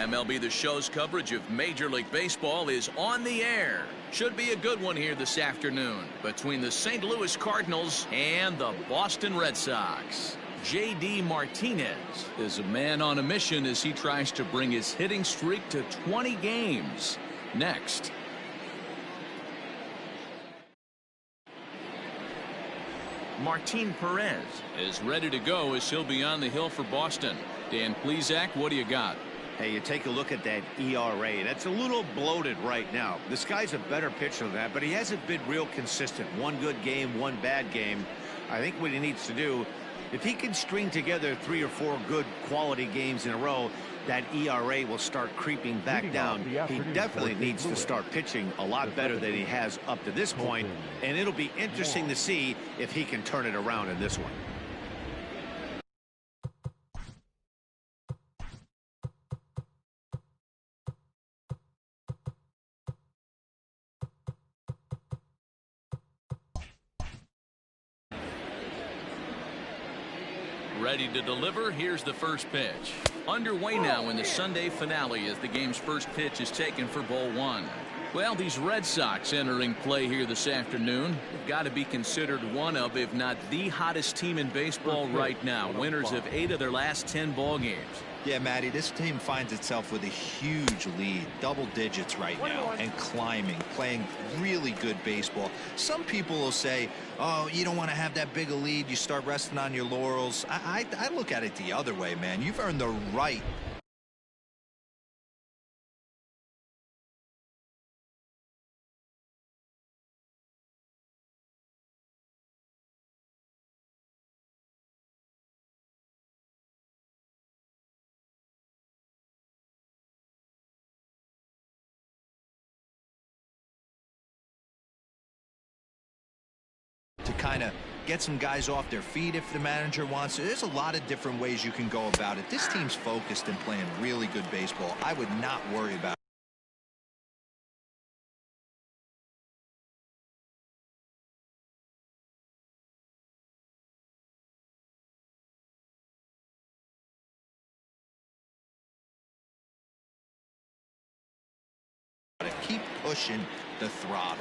MLB The Show's coverage of Major League Baseball is on the air. Should be a good one here this afternoon between the St. Louis Cardinals and the Boston Red Sox. J.D. Martinez is a man on a mission as he tries to bring his hitting streak to 20 games. Next. Martin Perez is ready to go as he'll be on the hill for Boston. Dan Plesac, what do you got? Hey, you take a look at that ERA. That's a little bloated right now. This guy's a better pitcher than that, but he hasn't been real consistent. One good game, one bad game. I think what he needs to do, if he can string together 3 or 4 good quality games in a row, that ERA will start creeping back down. He definitely needs to start pitching a lot better than he has up to this point, and it'll be interesting to see if he can turn it around in this one. Ready to deliver. Here's the first pitch. Underway now in the Sunday finale as the game's first pitch is taken for ball 1. Well, these Red Sox entering play here this afternoon have got to be considered one of, if not the hottest team in baseball right now. Winners of 8 of their last 10 ball games. Yeah, Matty, this team finds itself with a huge lead, double digits right now, and climbing, playing really good baseball. Some people will say, oh, you don't want to have that big a lead, you start resting on your laurels. I look at it the other way, man. You've earned the right to kind of get some guys off their feet if the manager wants to. There's a lot of different ways you can go about it. This team's focused and playing really good baseball. I would not worry about it. Keep pushing the throttle.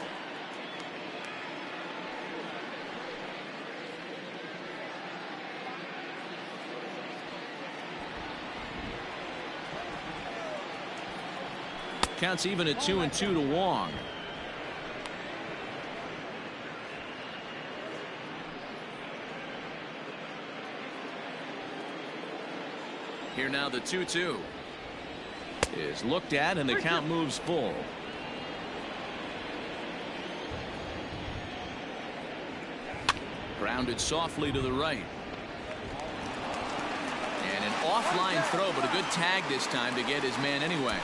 Counts even at 2-2 to Wong. Here now the 2-2 is looked at and the count moves full. Grounded softly to the right. And an offline throw, but a good tag this time to get his man anyway.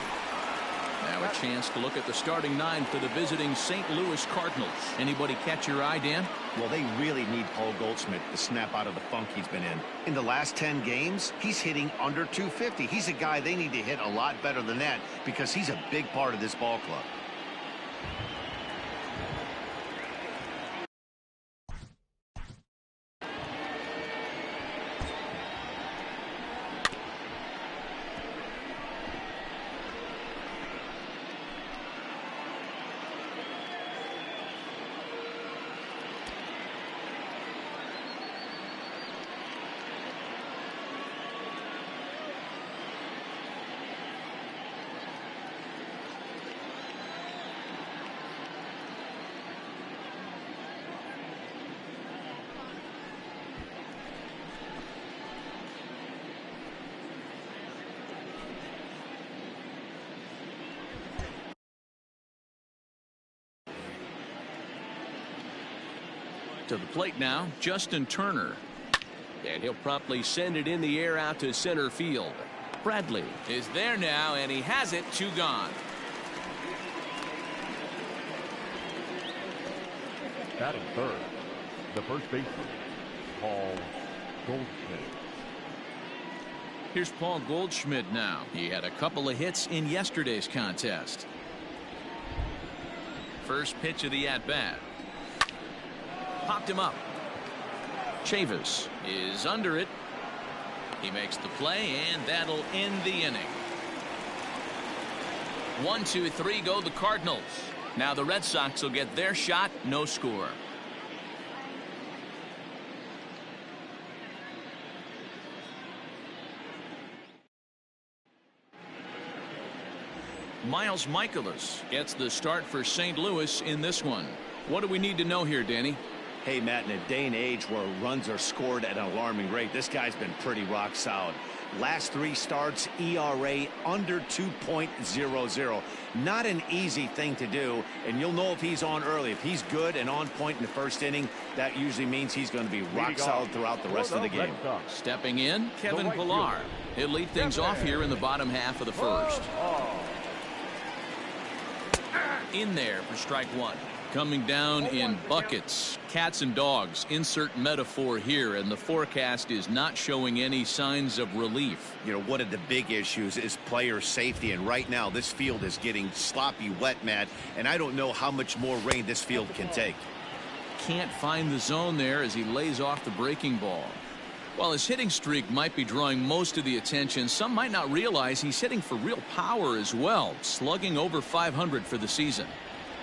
Now a chance to look at the starting 9 for the visiting St. Louis Cardinals. Anybody catch your eye, Dan? Well, they really need Paul Goldschmidt to snap out of the funk he's been in. In the last 10 games, he's hitting under 250. He's a guy they need to hit a lot better than that because he's a big part of this ball club. To the plate now, Justin Turner. And he'll promptly send it in the air out to center field. Bradley is there now, and he has it. 2 gone. Batting third, the first baseman, Paul Goldschmidt. Here's Paul Goldschmidt now. He had a couple of hits in yesterday's contest. First pitch of the at-bat. Popped him up. Chavis is under it. He makes the play, and that'll end the inning. 1-2-3 go the Cardinals. Now the Red Sox will get their shot. No score. Miles Michaelis gets the start for St. Louis in this one. What do we need to know here, Danny? Hey, Matt, in a day and age where runs are scored at an alarming rate, this guy's been pretty rock solid. Last 3 starts, ERA under 2.00. Not an easy thing to do, and you'll know if he's on early. If he's good and on point in the first inning, that usually means he's going to be rock solid throughout the rest of the game. Stepping in, Kevin Pillar. He'll lead things off here in the bottom half of the first. In there for strike 1. Coming down in buckets, cats and dogs, insert metaphor here, and the forecast is not showing any signs of relief. You know, one of the big issues is player safety, and right now this field is getting sloppy wet, Matt, and I don't know how much more rain this field can take. Can't find the zone there as he lays off the breaking ball. While his hitting streak might be drawing most of the attention, some might not realize he's hitting for real power as well, slugging over 500 for the season.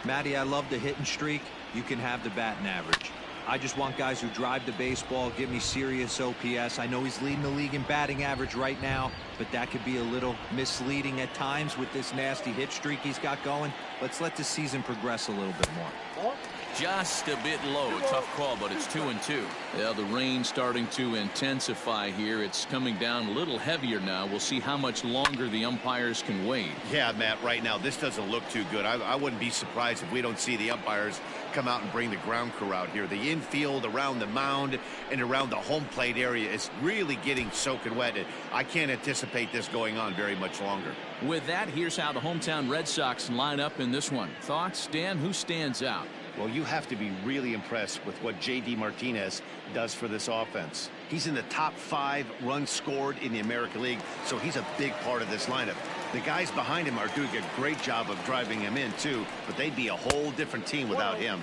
Matty, I love the hitting streak. You can have the batting average. I just want guys who drive the baseball, give me serious OPS. I know he's leading the league in batting average right now, but that could be a little misleading at times with this nasty hit streak he's got going. Let's let the season progress a little bit more. Just a bit low. Tough call, but it's 2-2. Yeah, the rain starting to intensify here. It's coming down a little heavier now. We'll see how much longer the umpires can wait. Yeah, Matt, right now this doesn't look too good. I wouldn't be surprised if we don't see the umpires come out and bring the ground crew out here. The infield around the mound and around the home plate area is really getting soaking wet. I can't anticipate this going on very much longer. With that, here's how the hometown Red Sox line up in this one. Thoughts, Dan? Who stands out? Well, you have to be really impressed with what J.D. Martinez does for this offense. He's in the top 5 runs scored in the American League, so he's a big part of this lineup. The guys behind him are doing a great job of driving him in, too, but they'd be a whole different team without him.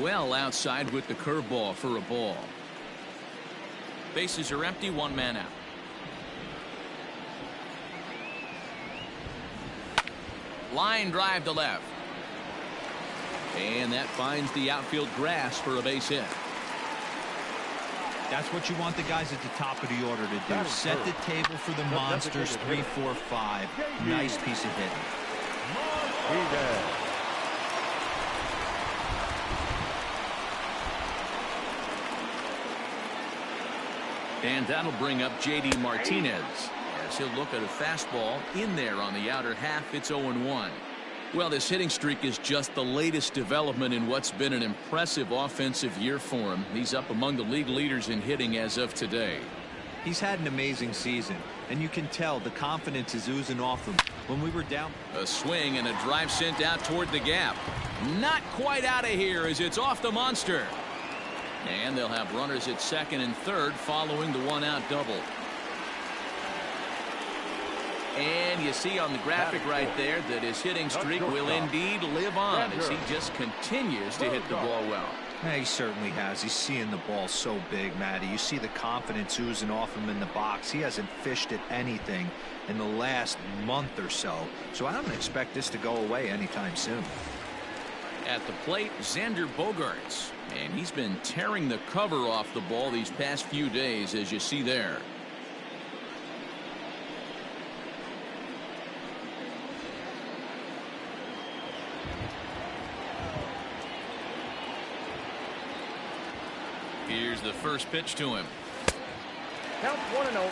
Well outside with the curveball for a ball. Bases are empty, 1 man out. Line drive to left. And that finds the outfield grass for a base hit. That's what you want the guys at the top of the order to do. Set the table for the monsters. 3, 4, 5. Nice piece of hitting. And that'll bring up J.D. Martinez as he'll look at a fastball in there on the outer half. It's 0-1. Well, this hitting streak is just the latest development in what's been an impressive offensive year for him. He's up among the league leaders in hitting as of today. He's had an amazing season, and you can tell the confidence is oozing off him. When we were down, a swing and a drive sent out toward the gap. Not quite out of here as it's off the monster. And they'll have runners at second and third following the 1-out double. And you see on the graphic right there that his hitting streak will indeed live on as he just continues to hit the ball well. Yeah, he certainly has. He's seeing the ball so big, Matty. You see the confidence oozing off him in the box. He hasn't fished at anything in the last month or so. So I don't expect this to go away anytime soon. At the plate, Xander Bogaerts. And he's been tearing the cover off the ball these past few days, as you see there. Here's the first pitch to him. Count 1-0.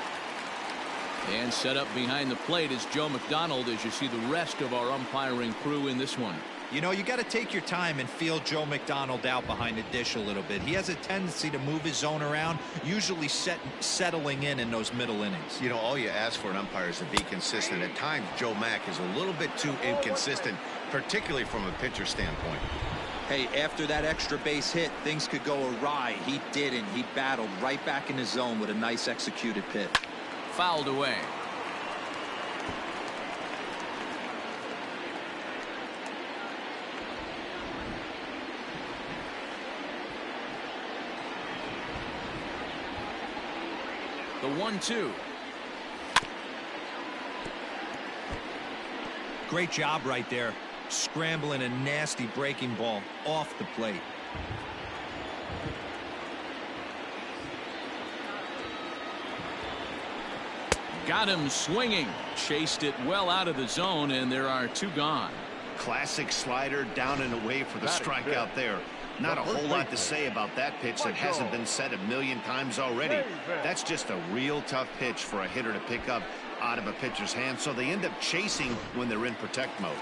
And set up behind the plate is Joe McDonald as you see the rest of our umpiring crew in this one. You know, you got to take your time and feel Joe McDonald out behind the dish a little bit. He has a tendency to move his zone around, usually settling in those middle innings. You know, all you ask for an umpire is to be consistent. At times, Joe Mack is a little bit too inconsistent, particularly from a pitcher standpoint. Hey, after that extra base hit, things could go awry. He didn't. He battled right back in his zone with a nice executed pitch. Fouled away. The 1-2. Great job right there, scrambling a nasty breaking ball off the plate. Got him swinging. Chased it well out of the zone, and there are 2 gone. Classic slider down and away for the strikeout there. Not a whole lot to say about that pitch that hasn't been said a million times already. That's just a real tough pitch for a hitter to pick up out of a pitcher's hand, so they end up chasing when they're in protect mode.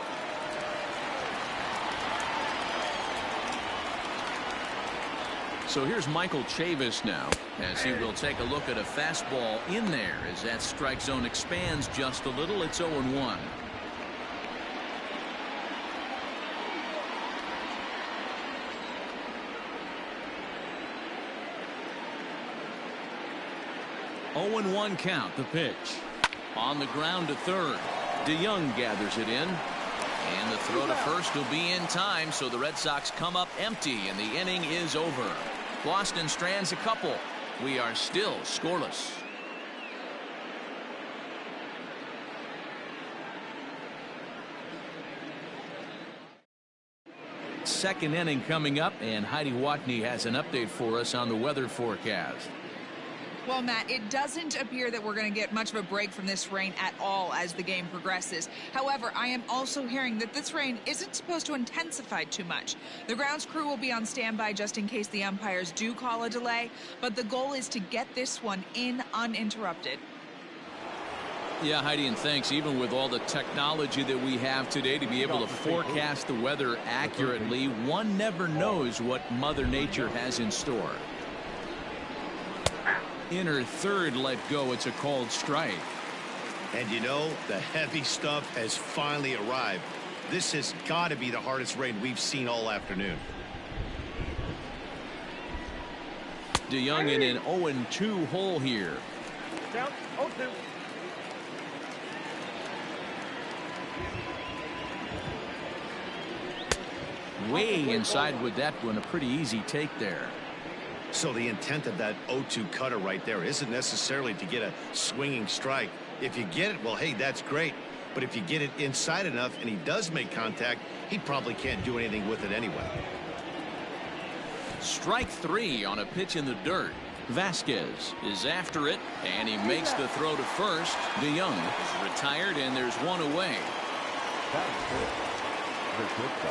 So here's Michael Chavis now, as he will take a look at a fastball in there as that strike zone expands just a little. It's 0-1. (0-1) count. The pitch on the ground to third. DeYoung gathers it in, and the throw to first will be in time, so the Red Sox come up empty and the inning is over. Boston strands a couple. We are still scoreless. Second inning coming up, and Heidi Watney has an update for us on the weather forecast. Well, Matt, it doesn't appear that we're going to get much of a break from this rain at all as the game progresses. However, I am also hearing that this rain isn't supposed to intensify too much. The grounds crew will be on standby just in case the umpires do call a delay, but the goal is to get this one in uninterrupted. Yeah, Heidi, and thanks. Even with all the technology that we have today to be able to forecast the weather accurately, one never knows what Mother Nature has in store. Inner third let go. It's a called strike. And you know, the heavy stuff has finally arrived. This has got to be the hardest rain we've seen all afternoon. DeYoung in an 0-2 hole here. Count 0-2. Way inside with that one. A pretty easy take there. So the intent of that 0-2 cutter right there isn't necessarily to get a swinging strike. If you get it, well, hey, that's great. But if you get it inside enough and he does make contact, he probably can't do anything with it anyway. Strike 3 on a pitch in the dirt. Vasquez is after it, and he makes the throw to first. DeYoung is retired, and there's one away.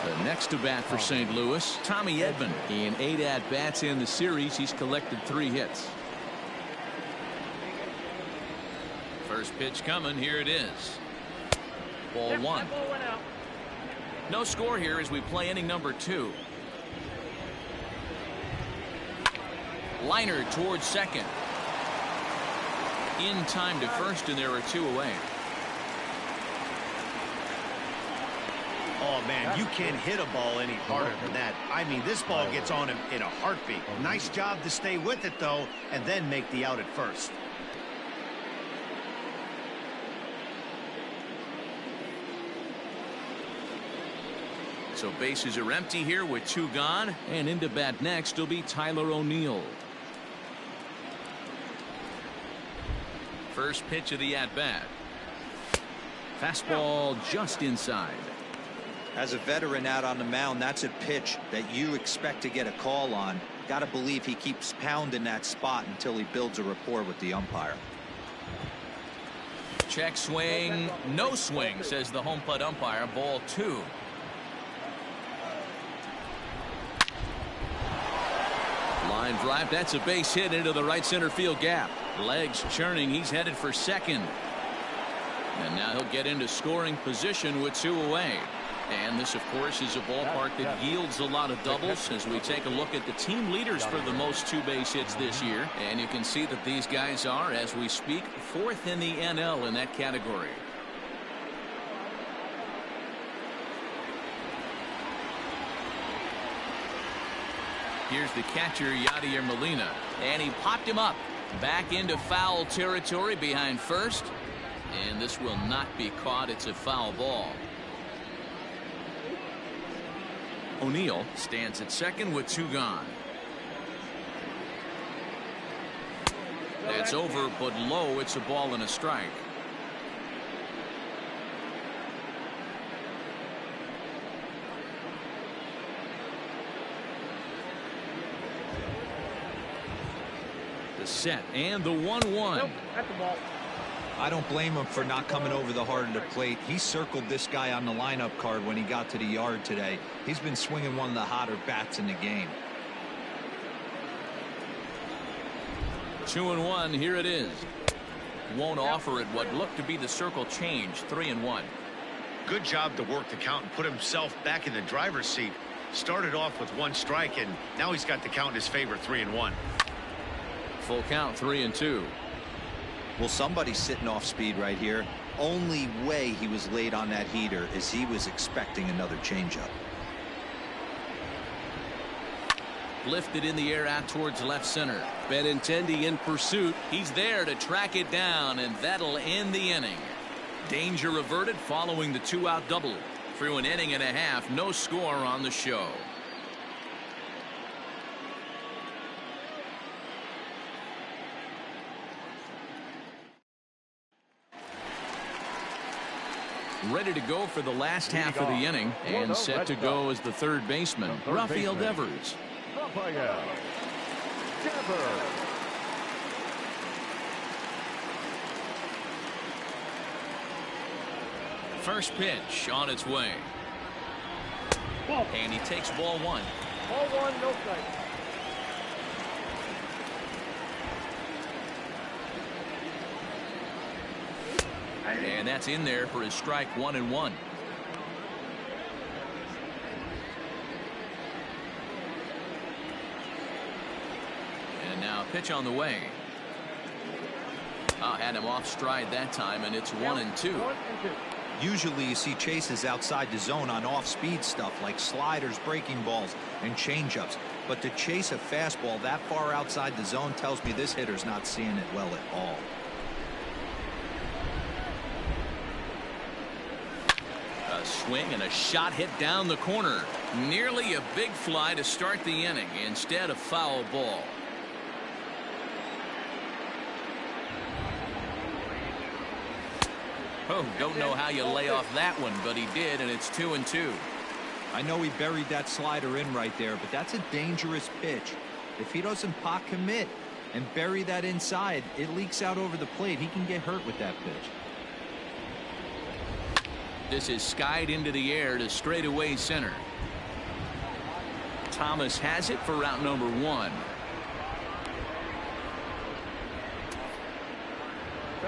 The next to bat for St. Louis, Tommy Edman. In 8 at-bats in the series, he's collected 3 hits. First pitch coming. Here it is. Ball 1. No score here as we play inning number 2. Liner towards second. In time to first, and there are 2 away. Oh, man, you can't hit a ball any harder than that. I mean, this ball gets on him in a heartbeat. Nice job to stay with it, though, and then make the out at first. So bases are empty here with 2 gone, and into bat next will be Tyler O'Neill. First pitch of the at-bat. Fastball just inside. As a veteran out on the mound, that's a pitch that you expect to get a call on. Got to believe he keeps pounding that spot until he builds a rapport with the umpire. Check swing, no swing, says the home plate umpire. Ball 2. Line drive. That's a base hit into the right center field gap. Legs churning. He's headed for second. And now he'll get into scoring position with 2 away. And this, of course, is a ballpark that yields a lot of doubles as we take a look at the team leaders for the most 2 base hits this year. And you can see that these guys are, as we speak, 4th in the NL in that category. Here's the catcher, Yadier Molina, and he popped him up back into foul territory behind first, and this will not be caught. It's a foul ball. O'Neill stands at second with 2 gone. That's over, but low. It's a ball and a strike. The set and the 1-1. Nope, at the ball. I don't blame him for not coming over the heart of the plate. He circled this guy on the lineup card when he got to the yard today. He's been swinging one of the hotter bats in the game. 2-1. Here it is. Won't offer it what looked to be the circle change. 3-1. Good job to work the count and put himself back in the driver's seat. Started off with 1 strike, and now he's got the count in his favor. 3-1. Full count. 3-2. Well, somebody's sitting off speed right here. Only way he was late on that heater is he was expecting another changeup. Lifted in the air out towards left center. Benintendi in pursuit. He's there to track it down, and that'll end the inning. Danger averted following the 2-out double. Through an inning and a half, no score on the show. Ready to go for the last half of the inning, and set to go as the third baseman, Rafael Devers. Rafael Devers. First pitch on its way. Ball. And he takes ball 1. Ball 1, no strike. And that's in there for his strike 1-1. And now pitch on the way. Had him off stride that time, and it's 1-2. 1 and 2. Usually you see chases outside the zone on off-speed stuff like sliders, breaking balls, and changeups. But to chase a fastball that far outside the zone tells me this hitter's not seeing it well at all. A swing and a shot hit down the corner. Nearly a big fly to start the inning. Instead, a foul ball. Oh, don't know how you lay off that one, but he did, and it's 2-2. I know he buried that slider in right there, but that's a dangerous pitch. If he doesn't pot commit and bury that inside, it leaks out over the plate. He can get hurt with that pitch. This is skied into the air to straightaway center. Thomas has it for route number 1.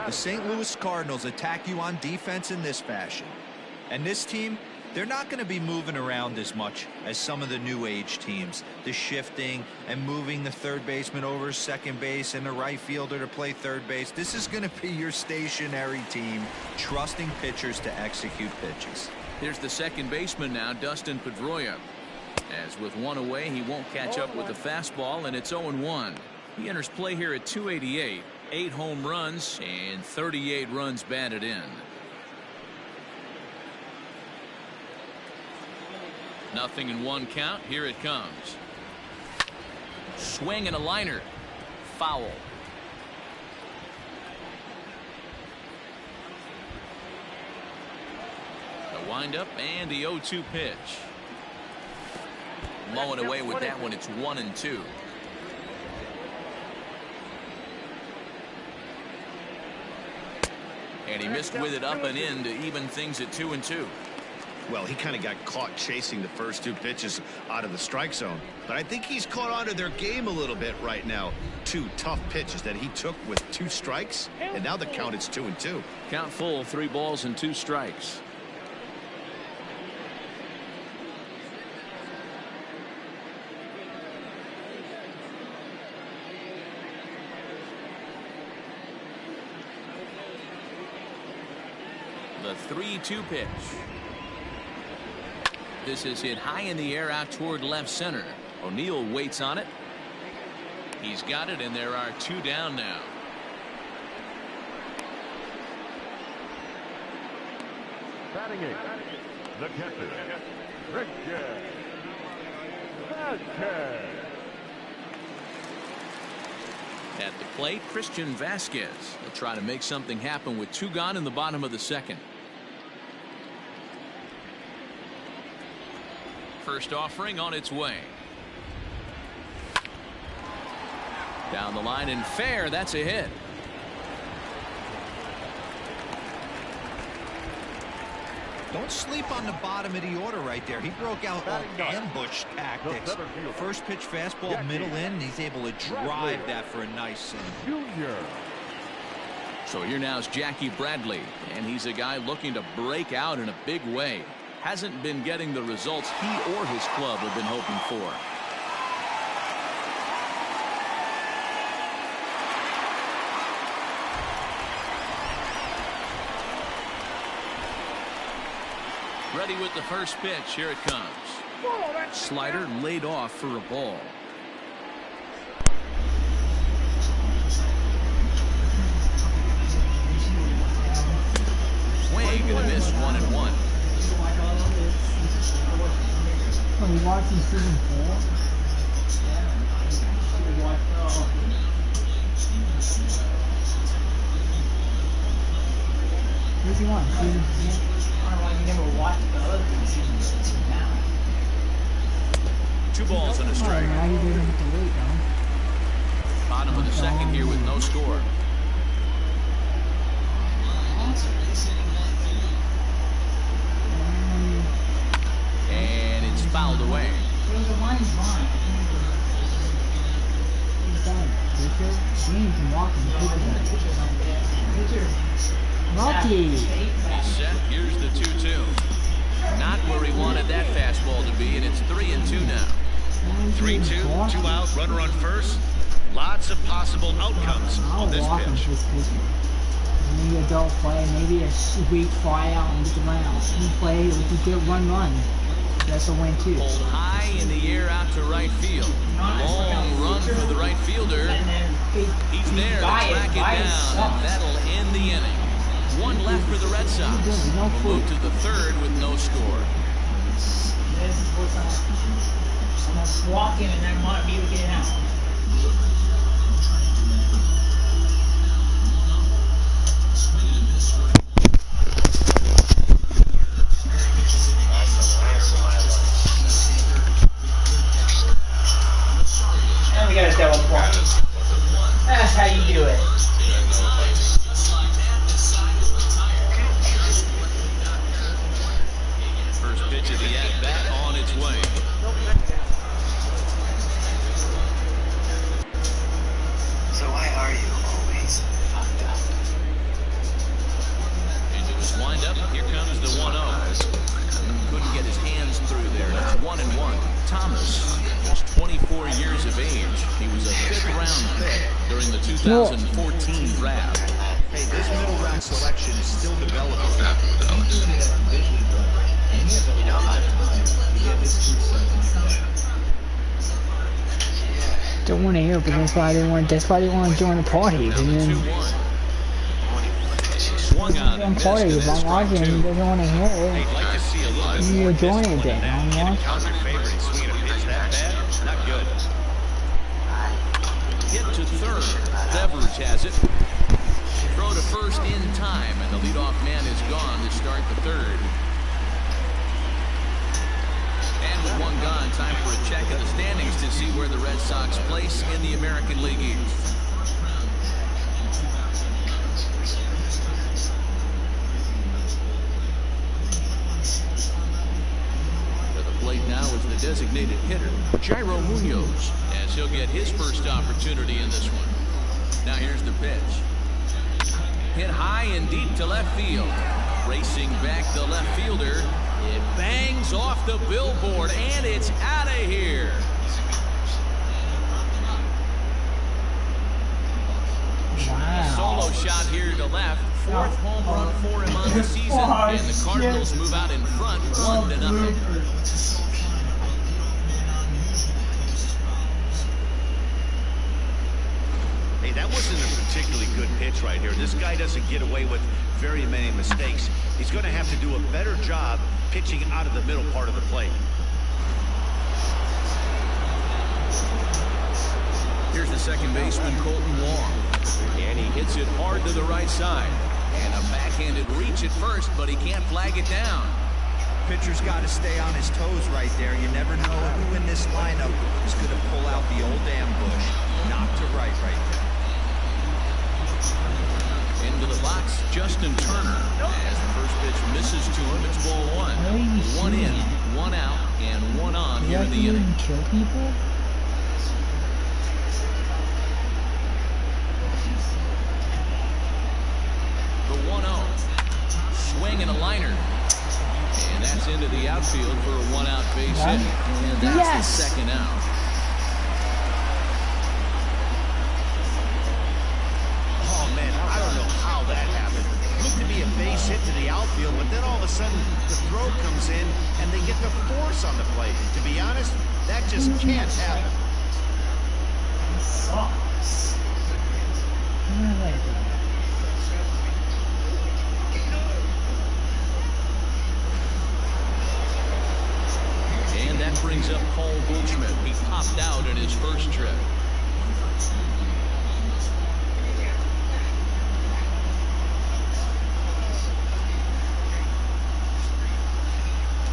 The St. Louis Cardinals attack you on defense in this fashion. And this team, they're not going to be moving around as much as some of the new age teams. The shifting and moving the third baseman over second base and the right fielder to play third base. This is going to be your stationary team, trusting pitchers to execute pitches. Here's the second baseman now, Dustin Pedroia. As with 1 away, he won't catch up with the fastball, and it's 0-1. He enters play here at 288. 8 home runs and 38 runs batted in. Nothing in 1 count. Here it comes. Swing and a liner. Foul. The windup and the 0-2 pitch. Low and away with that one. It's 1-2. And he missed with it up and in to even things at 2-2. Well, he kind of got caught chasing the first 2 pitches out of the strike zone. But I think he's caught on to their game a little bit right now. 2 tough pitches that he took with 2 strikes. And now the count is 2-2. Count full, 3 balls and 2 strikes. The 3-2 pitch. This is hit high in the air out toward left center. O'Neill waits on it. He's got it, and there are 2 down now. Batting 8, the catcher, Christian Vasquez. At the plate, Christian Vasquez will try to make something happen with 2 gone in the bottom of the second. First offering on its way. Down the line and fair. That's a hit. Don't sleep on the bottom of the order right there. He broke out all ambush tactics. First pitch fastball, middle in. He's able to drive that for a nice single. So here now is Jackie Bradley, and he's a guy looking to break out in a big way. Hasn't been getting the results he or his club have been hoping for. Ready with the first pitch. Here it comes. Slider laid off for a ball. Swing and a miss, 1-1. Are we watching season 4? What's he want? Season 4? You never watched the other seasons now. 2 balls and a strike. Now you didn't have to wait, though. Bottom of the second here with no score. And it's fouled away. Rocky. Set. Here's the 2-2. Not where he wanted that fastball to be, and it's 3-2 now. 3-2, 2 out, runner on first. Lots of possible outcomes on this pitch. Maybe a adult play, maybe a weak fly out and get around. You play, we can get run. That's a win too. Pulled high in the air out to right field. Long run for the right fielder. He's there to track it down, and that'll end the inning. 1 left for the Red Sox. We'll move to the third with no score. This is what's I'm going to walk in and then want to be able to get it out. And we got a double point. That's how you do it. First pitch of the at-bat on its way. So why are you always fucked up? Into his windup. Here comes the 1-0. Couldn't get his hands through there. It's 1-1. Thomas was 24 years of age. He was a 5th-round pick during the 2014 draft. Hey, this middle round selection is still developing. You know, Don't want to hear, but that's why they want. That's why they want to join the party. And then Swung on and missed, and if I'm watching, he doesn't want to hear They'd it. like to see a little bit more You're joining discipline it in then. that. I'm Get a watching. counter favorite and swinging a pitch that bad, not good. hit to third. Devers has it. Throw to first in time, and the leadoff man is gone to start the third. And with 1 gone, time for a check of the standings to see where the Red Sox place in the American League East. To the plate now is the designated hitter, Jairo Munoz, as he'll get his first opportunity in this one. Now here's the pitch. Hit high and deep to left field. Racing back the left fielder. It bangs off the billboard, and it's out of here. Wow. Solo shot here to left. 4th home run for him on the season, and the Cardinals move out in front 1-0. Hey, that wasn't a particularly good pitch right here. This guy doesn't get away with very many mistakes. He's going to have to do a better job pitching out of the middle part of the plate. Here's the second baseman, Colton Wong. And he hits it hard to the right side. And a backhanded reach at first, but he can't flag it down. Pitcher's got to stay on his toes right there. You never know who in this lineup is going to pull out the old ambush. Knock to right there. Into the box, Justin Turner. As the first pitch misses to him, it's ball one. One in, one out, and one on here in the inning. Kill people? The 1-0. Swing and a liner. And that's into the outfield for a one-out base hit. And that's the second out. Oh, man, I don't know how that happened. Looked to be a base hit to the outfield, but then all of a sudden the throw comes in and they get the force on the plate. To be honest, that just can't happen. It sucks. And that brings up Paul Goldschmidt. He popped out in his first trip.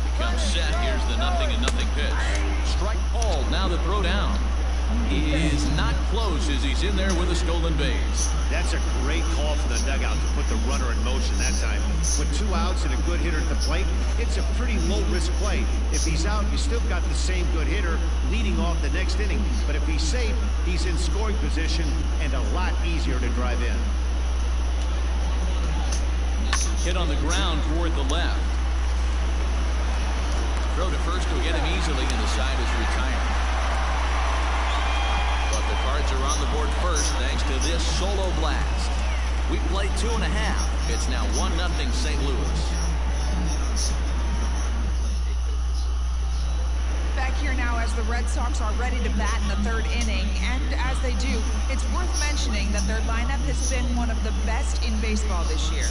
Becomes set. Here's the 0-0 pitch. Strike called. Now the throw down. He is not close as he's in there with a stolen base. That's a great call for the dugout to put the runner in motion that time. With 2 outs and a good hitter at the plate, it's a pretty low-risk play. If he's out, you still got the same good hitter leading off the next inning. But if he's safe, he's in scoring position and a lot easier to drive in. Hit on the ground toward the left. Throw to first will get him easily, and the side is retired. But the Cards are on the board first thanks to this solo blast. We played 2.5. It's now 1-0 St. Louis. Back here now as the Red Sox are ready to bat in the third inning, and as they do, it's worth mentioning that their lineup has been one of the best in baseball this year.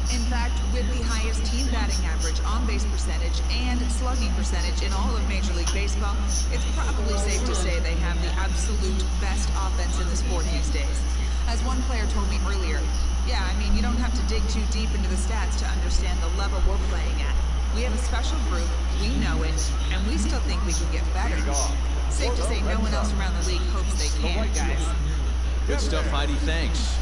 In fact, with the highest team batting average, on-base percentage, and slugging percentage in all of Major League Baseball, it's probably safe to say they have the absolute best offense in the sport these days. As one player told me earlier, yeah, I mean, you don't have to dig too deep into the stats to understand the level we're playing at. We have a special group, we know it, and we still think we can get better. Safe to say no one else around the league hopes they can, guys. Good stuff, Heidi. Thanks.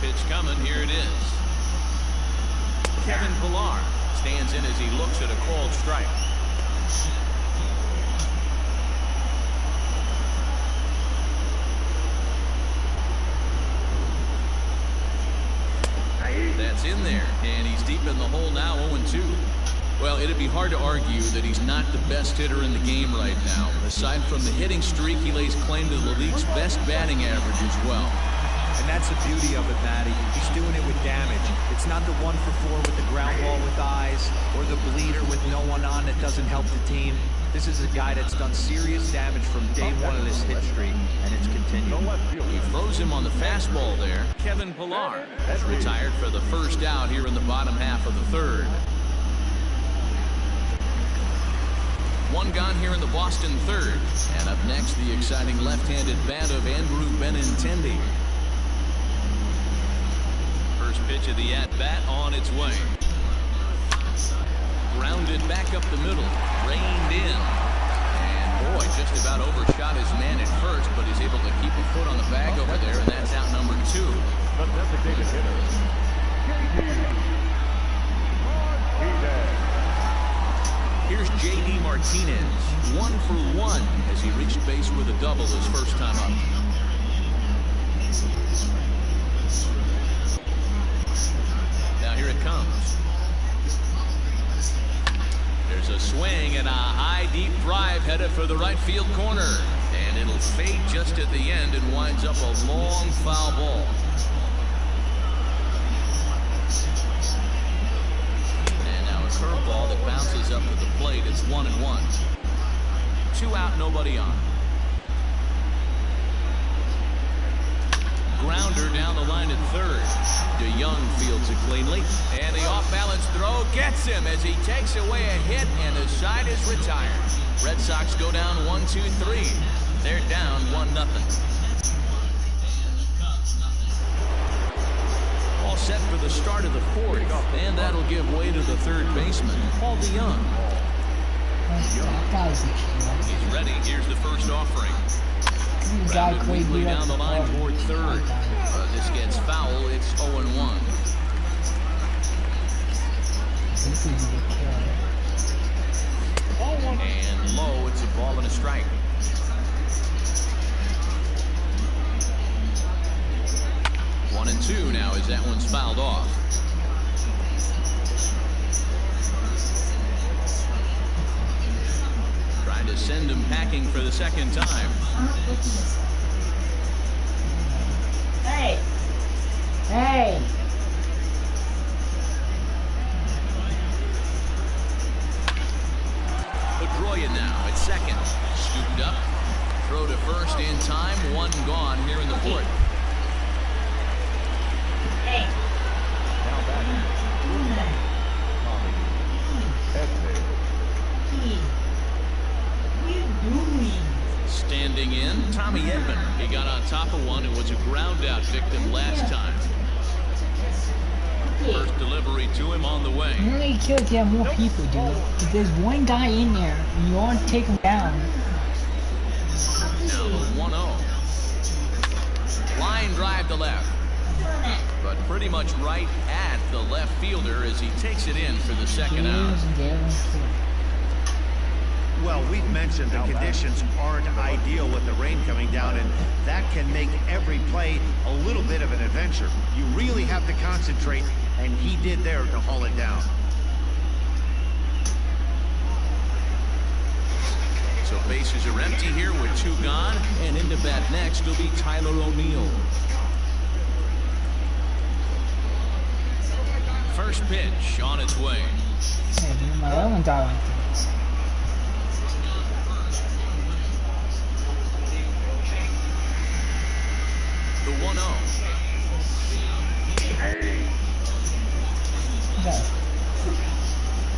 Pitch coming. Here it is. Kevin Pillar stands in as he looks at a called strike. That's in there, and he's deep in the hole now, 0-2. Well, it'd be hard to argue that he's not the best hitter in the game right now. Aside from the hitting streak, he lays claim to the league's best batting average as well. And that's the beauty of it, Matty. He's doing it with damage. It's not the 1-for-4 with the ground ball with eyes or the bleeder with no one on that doesn't help the team. This is a guy that's done serious damage from day one of this hit streak, and it's continuing. He throws him on the fastball there. Kevin Pillar has retired for the first out here in the bottom half of the third. One gone here in the Boston third. And up next, the exciting left-handed bat of Andrew Benintendi. First pitch of the at-bat on its way. Grounded back up the middle. Reined in. And boy, just about overshot his man at first, but he's able to keep a foot on the bag over there, and that's out number 2. The designated hitter, Here's J.D. Martinez, 1 for 1 as he reached base with a double his first time up. Now here it comes. There's a swing and a high deep drive headed for the right field corner. And it'll fade just at the end and winds up a long foul ball. Curveball that bounces up to the plate. It's 1-1. 2 out, nobody on. Grounder down the line at third. DeYoung fields it cleanly. And the off-balance throw gets him as he takes away a hit, and the side is retired. Red Sox go down 1-2-3. They're down 1-0. All set for the start of the fourth, and that'll give way to the third baseman, Paul DeYoung. That guy's a killer. He's ready. Here's the first offering. Grounded Weekly down the line toward third. This gets foul. It's 0-1. This is a killer. And low. It's a ball and a strike. 1-2 now as that one's fouled off. Trying to send him packing for the second time. Hey! Hey! Pedroia now at second. Scooped up. Throw to first in time. One gone here in the fourth. Hey! Now batting. What are you doing? Standing in, Tommy Edman. He got on top of one and was a ground out victim last time. First delivery to him on the way. You only kill if you have more people, dude. If there's one guy in there, and you want to take him down. Now the 1-0. Line drive to left. But pretty much right at the left fielder as he takes it in for the second out. Well, we've mentioned the conditions aren't ideal with the rain coming down, and that can make every play a little bit of an adventure. You really have to concentrate, and he did there to haul it down. So bases are empty here with two gone, and into bat next will be Tyler O'Neill. First pitch on its way. Hey, dude, my other one died like this. The 1-0. Okay.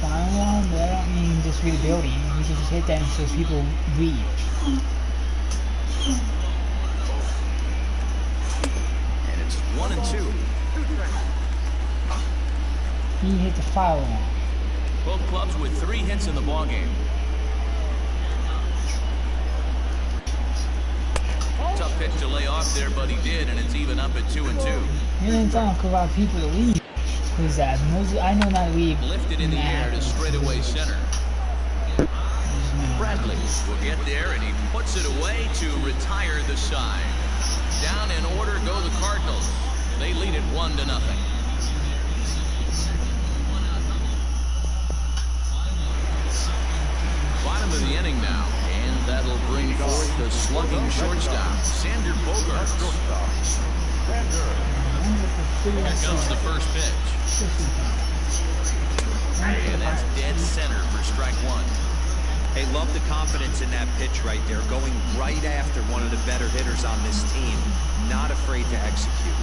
Final one, but I don't mean just rebuilding. You can just hit that so people leave. And it's 1-2. He hit the foul one. Both clubs with 3 hits in the ballgame. Tough pitch to lay off there, but he did, and it's even up at 2-2. You didn't talk about people to leave. Who's that? I know not to leave. Lifted in the air to straightaway center. Bradley will get there, and he puts it away to retire the side. Down in order go the Cardinals. They lead it 1-0. Bottom of the inning now, and that'll bring forth the slugging shortstop, Sander Bogaerts. Here comes the first pitch. And that's dead center for strike one. Hey, love the confidence in that pitch right there, going right after one of the better hitters on this team, not afraid to execute.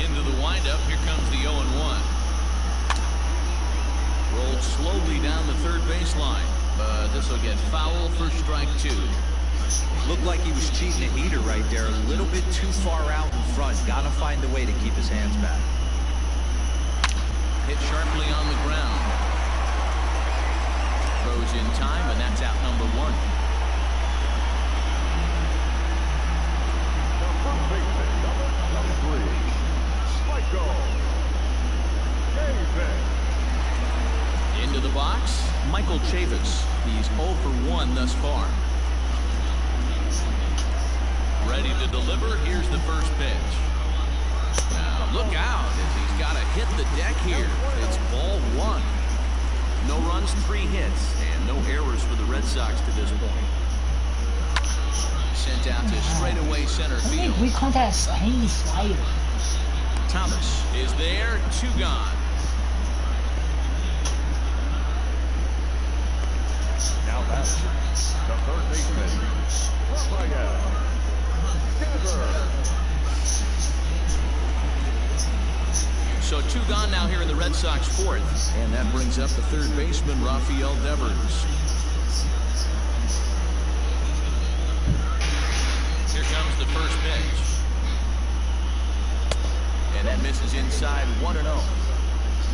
Into the windup, here comes the 0-1. Rolled slowly down the third baseline, but this will get foul for strike two. Looked like he was cheating a heater right there, a little bit too far out in front. Got to find a way to keep his hands back. Hit sharply on the ground. Throws in time, and that's out number one. Into the box, Michael Chavis. He's 0 for 1 thus far. Ready to deliver. Here's the first pitch. Now look out as he's got to hit the deck here. It's ball one. No runs, 3 hits, and no errors for the Red Sox to this point. Sent out to straightaway center field. We call that sliding slider. Thomas is there, 2 gone. Now that's the third baseman, Rafael. So 2 gone now here in the Red Sox fourth, and that brings up the third baseman, Rafael Devers. Here comes the first pitch. And that misses inside 1-0.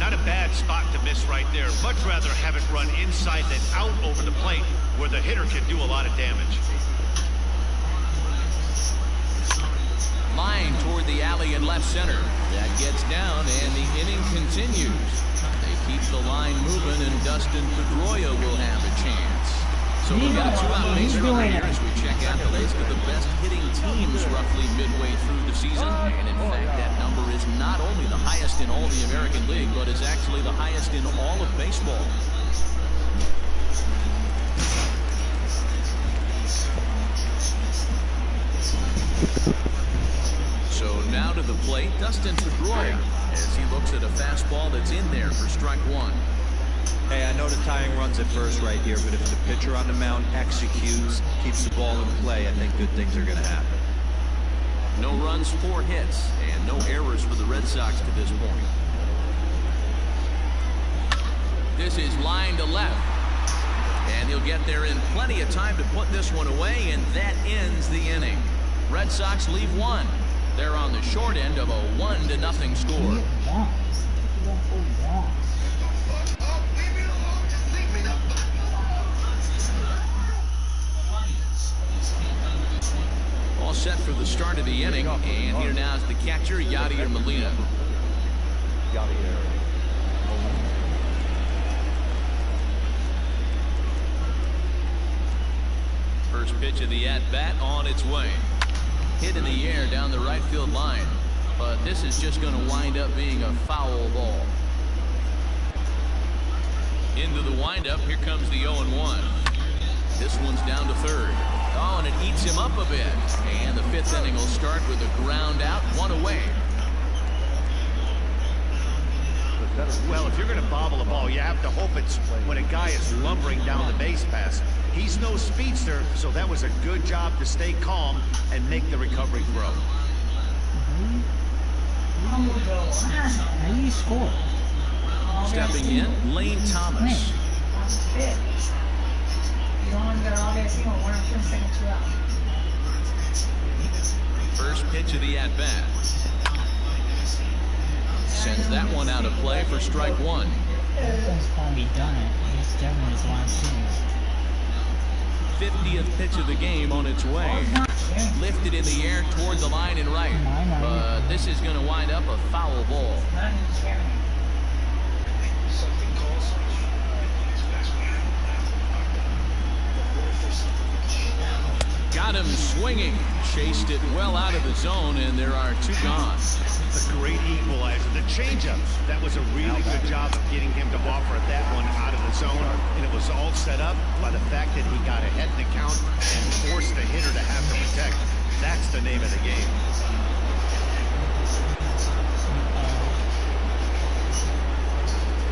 Not a bad spot to miss right there. Much rather have it run inside than out over the plate where the hitter can do a lot of damage. Line toward the alley in left center. That gets down, and the inning continues. They keep the line moving, and Dustin Pedroia will have a chance. So we've got a two-out base runner here as we check out the list of the best hitting teams roughly midway through the season. And in fact, that number is not only the highest in all the American League, but is actually the highest in all of baseball. So now to the plate, Dustin Pedroia, as he looks at a fastball that's in there for strike one. Hey, I know the tying runs at first right here, but if the pitcher on the mound executes, keeps the ball in play, I think good things are going to happen. No runs, 4 hits, and no errors for the Red Sox to this point. This is line to left. And he'll get there in plenty of time to put this one away, and that ends the inning. Red Sox leave 1. They're on the short end of a 1-0 score. All set for the start of the inning, and here now is the catcher, Yadier Molina. First pitch of the at-bat on its way. Hit in the air down the right field line, but this is just going to wind up being a foul ball. Into the windup, here comes the 0-1. This one's down to third. Oh, and it eats him up a bit. And the 5th inning will start with a ground out, 1 away. Well, if you're going to bobble a ball, you have to hope it's when a guy is lumbering down the base pass. He's no speedster, so that was a good job to stay calm and make the recovery throw. How do you score? Stepping in, Lane Thomas. First pitch of the at-bat. Sends that one out of play for strike 1. That's probably done it. It's definitely his last series. 50th pitch of the game on its way. Lifted in the air toward the line and right. But this is going to wind up a foul ball. Got him swinging. Chased it well out of the zone, and there are 2 gone. A great equalizer. The changeup, that was a really good job of getting him to offer that one out of the zone, and it was all set up by the fact that he got ahead in the count and forced the hitter to have to protect. That's the name of the game.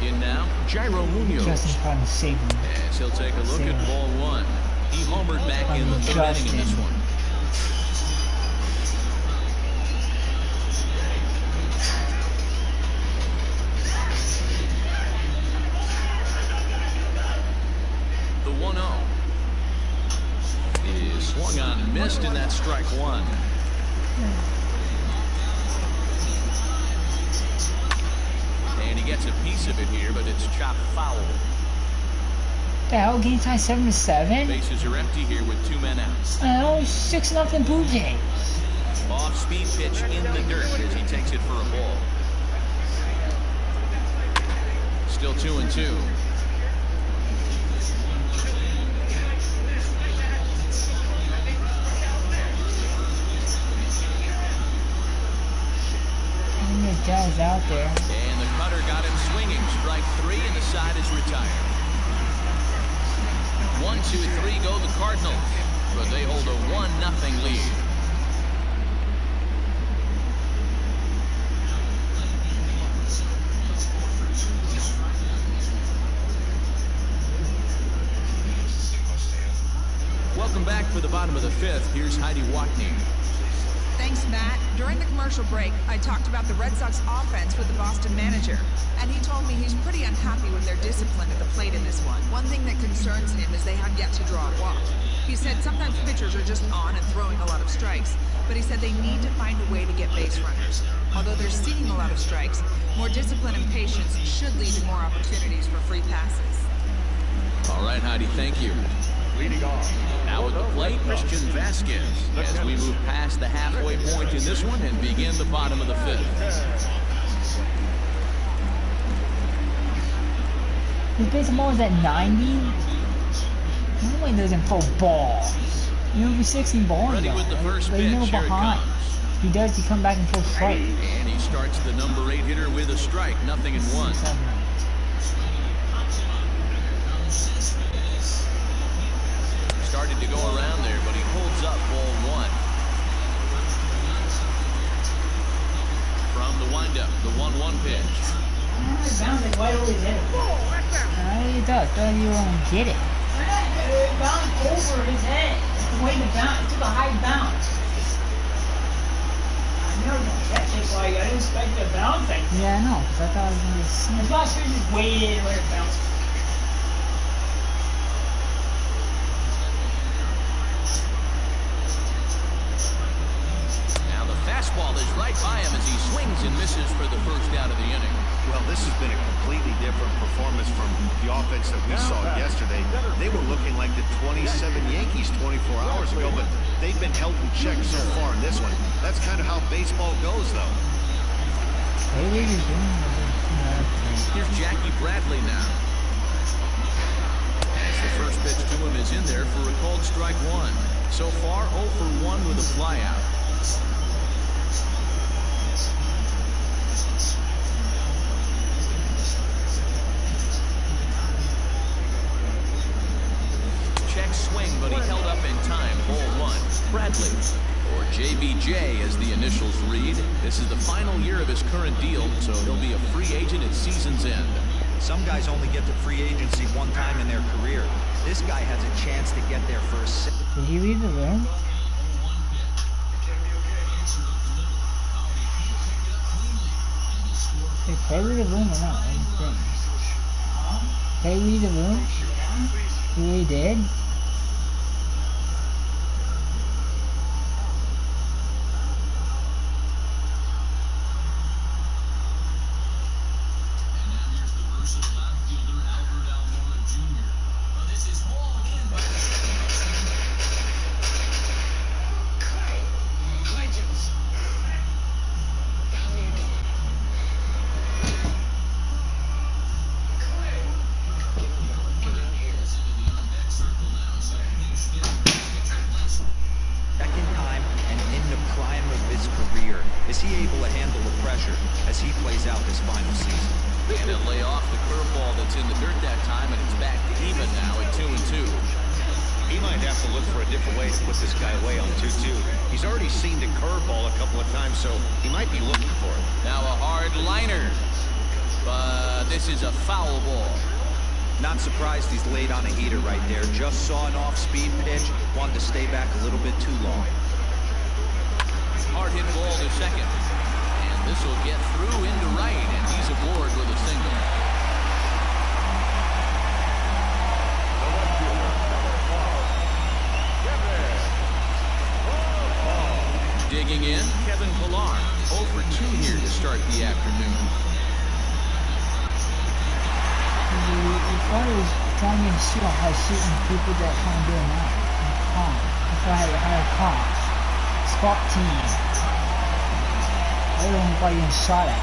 In now, Jairo Munoz. Justin's trying to save him. As he'll take a look at ball 1. He homered back in the 3rd inning in this one. The 1-0 is swung on and missed, and that's strike 1. And he gets a piece of it here, but it's chopped foul. The hell, game time 7-7? Bases are empty here with 2 men out. Oh, 6-0 Blue Jays. Off-speed pitch in the dirt as he takes it for a ball. Still 2-2. Guy's out there. And the cutter got him swinging. Strike 3, and the side is retired. 1, 2, 3 go the Cardinals, but they hold a 1-0 lead. Welcome back for the bottom of the 5th. Here's Heidi Watney. Thanks, Matt. During the commercial break, I talked about the Red Sox offense with the Boston manager, and he told me he's pretty unhappy with their discipline at the plate in this one. One thing that concerns him is they have yet to draw a walk. He said sometimes pitchers are just on and throwing a lot of strikes, but he said they need to find a way to get base runners. Although they're seeing a lot of strikes, more discipline and patience should lead to more opportunities for free passes. All right, Heidi, thank you. Leading off. Now at the plate, Christian Vasquez, as we move past the halfway point in this one and begin the bottom of the 5th. His baseball is at 90. Normally he doesn't throw balls. You know, 16 balls. Ready with the first but pitch. never Here it behind. comes. He does. He come back and throw strike. And he starts the number 8 hitter with a strike, 0-1. Started to go around there, but he holds up ball 1. From the windup, the 1-1 pitch. It bounced right over his head. It does, but you won't get it. It bounced over his head. It's the way to bounce. It took a high bounce. I never catch it, so I didn't expect the bounce. Yeah, I know, because I thought it was going to be a snake. I'm not sure he just waited and let it bounce. Fastball is right by him as he swings and misses for the first out of the inning. Well, this has been a completely different performance from the offense that we saw yesterday. They were looking like the 27 Yankees 24 hours ago, but they've been held in check so far in this one. That's kind of how baseball goes, though. Here's Jackie Bradley now. As the first pitch to him is in there for a called strike 1. So far, 0 for 1 with a flyout. Swing, but he held up in time. Ball 1. Bradley, or JBJ as the initials read. This is the final year of his current deal, so he'll be a free agent at season's end. Some guys only get to free agency one time in their career. This guy has a chance to get there for a second. Did he read the room? Did they read the room or not? They read the room? He really did? Is he able to handle the pressure as he plays out this final season? And he'll lay off the curveball that's in the dirt that time, and it's back to even now at 2-2. He might have to look for a different way to put this guy away on 2-2. He's already seen the curveball a couple of times, so he might be looking for it. Now a hard liner, but this is a foul ball. Not surprised he's laid on a heater right there. Just saw an off-speed pitch, wanted to stay back a little bit too long. Hard hit ball to second. And this will get through into right, and he's aboard with a single. Digging in, Kevin Pillar. 0 for 2 here to start the afternoon. The father was trying to shoot how shooting people that can't do it now. That's why I had a comp. Spot team. Everyone got getting shot at.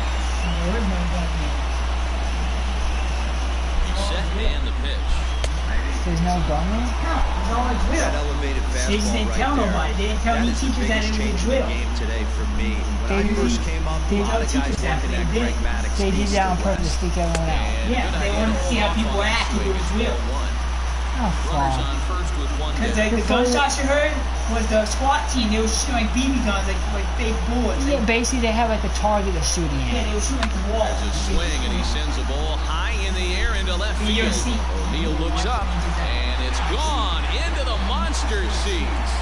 Set and the pitch. There's no gunner? No, it's real. That elevated They fastball didn't right tell there. nobody. They didn't tell That any is the teachers that biggest it was change in real. the game today for me. When I first came up, a lot of guys working at Greg Maddox. They did East that on and purpose West. to take everyone out. Yeah, they wanted to see how people act if it was real. Oh, Runners fuck. on first with 1 Because down. the gunshots you heard was the SWAT team. They were shooting like BB guns, like fake bullets. Yeah, basically they have like a target they're shooting at. Yeah, they were shooting like the wall. There's a swing, and he sends the ball high in the air into left field. O'Neal looks up, and it's gone into the monster seats.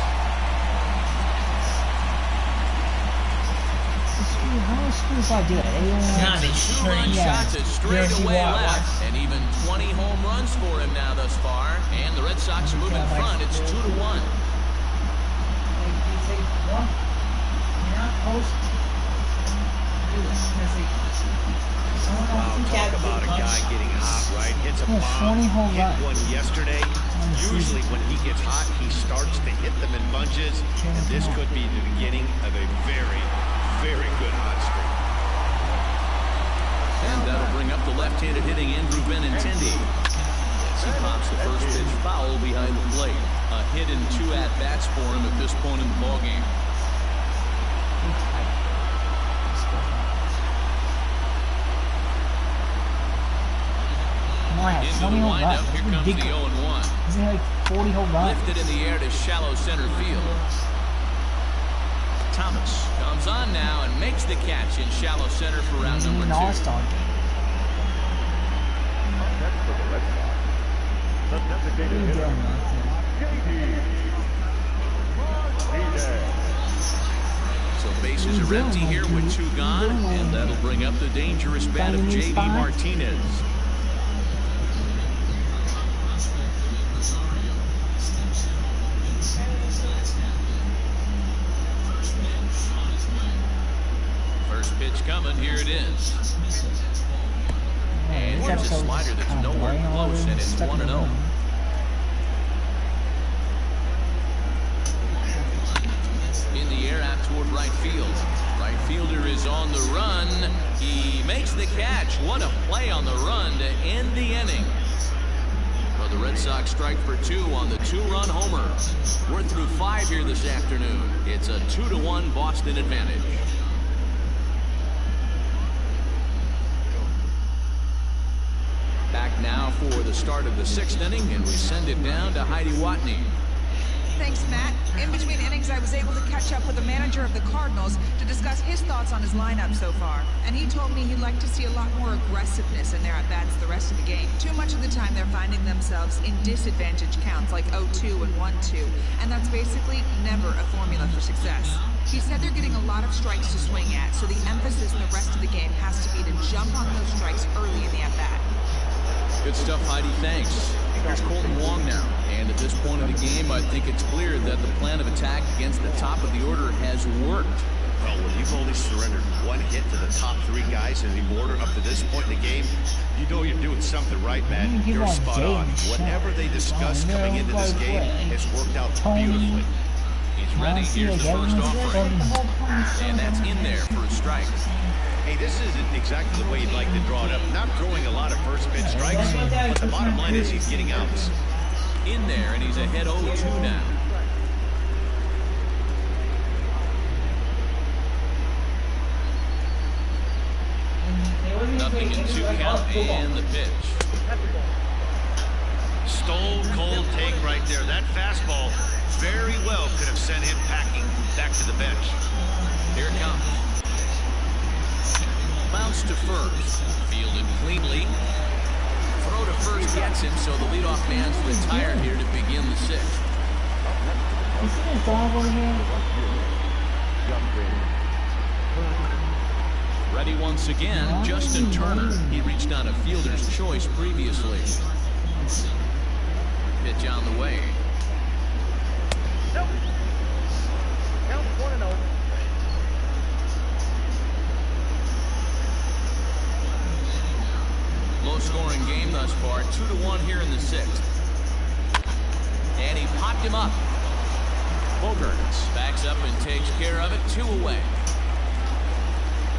How schools I do it? Two run shots is straight away left, and even 20 home runs for him now thus far. And the Red Sox move in front. It's 2-1. Talk about a guy getting hot, right? Hits a bomb, hit one yesterday. Usually when he gets hot, he starts to hit them in bunches, and this could be the beginning of a very, very good hot streak. And that'll bring up the left-handed hitting Andrew Benintendi. He pops the first pitch foul behind the plate. A hit and 2 at-bats for him at this point in the ballgame. Into the windup, here comes the 0-1. Isn't it like 40 home runs? Lifted in the air to shallow center field. Thomas comes on now and makes the catch in shallow center for round number 2. All-star game. Next for the Red Sox, the designated hitter, So bases are empty here with 2 gone, and that'll bring up the dangerous bat of J.D. Martinez. First pitch coming, here it is. And here's a slider that's nowhere close, and it's 1-0. In the air out toward right field. Right fielder is on the run. He makes the catch. What a play on the run to end the inning. Well, the Red Sox strike for 2 on the 2-run homer. We're through 5 here this afternoon. It's a 2-1 Boston advantage. Back now for the start of the 6th inning, and we send it down to Heidi Watney. Thanks, Matt. In between innings, I was able to catch up with the manager of the Cardinals to discuss his thoughts on his lineup so far. And he told me he'd like to see a lot more aggressiveness in their at-bats the rest of the game. Too much of the time, they're finding themselves in disadvantage counts like 0-2 and 1-2. And that's basically never a formula for success. He said they're getting a lot of strikes to swing at, so the emphasis in the rest of the game has to be to jump on those strikes early in the at-bat. Good stuff, Heidi. Thanks. Here's Colton Wong now. And at this point of the game, I think it's clear that the plan of attack against the top of the order has worked. Well, when you've only surrendered 1 hit to the top 3 guys in the order up to this point in the game, you know you're doing something right, man. You're spot on. Whatever they discussed coming into this game has worked out beautifully. He's ready. Here's the first offering. And that's in there for a strike. Hey, this isn't exactly the way you'd like to draw it up. Not throwing a lot of first pitch strikes, but the bottom line is he's getting outs. In there, and he's ahead 0-2 now. Nothing in 2 count, and the pitch. Stone cold take right there. That fastball very well could have sent him packing back to the bench. Here it comes. Bounce to first. Fielded cleanly. Throw to first gets him, so the leadoff man's retired here to begin the 6th. Ready once again, Justin Turner. He reached on a fielder's choice previously. Pitch on the way. Nope. Count 1-0. Low-scoring game thus far, 2-1 here in the 6th. And he popped him up. Bogaerts backs up and takes care of it. 2 away.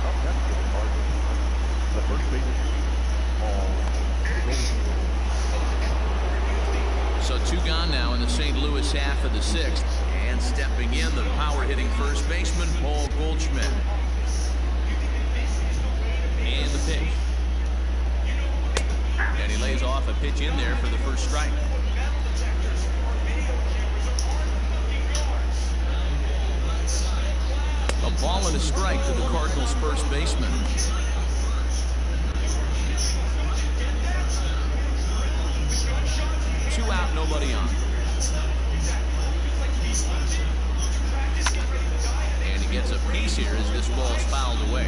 Up next for the Cardinals, the first baseman, So 2 gone now in the St. Louis half of the 6th. And stepping in, the power-hitting first baseman, Paul Goldschmidt. And the pitch. And he lays off a pitch in there for the first strike. A ball and a strike to the Cardinals' first baseman. Two out, nobody on. And he gets a piece here as this ball's fouled away.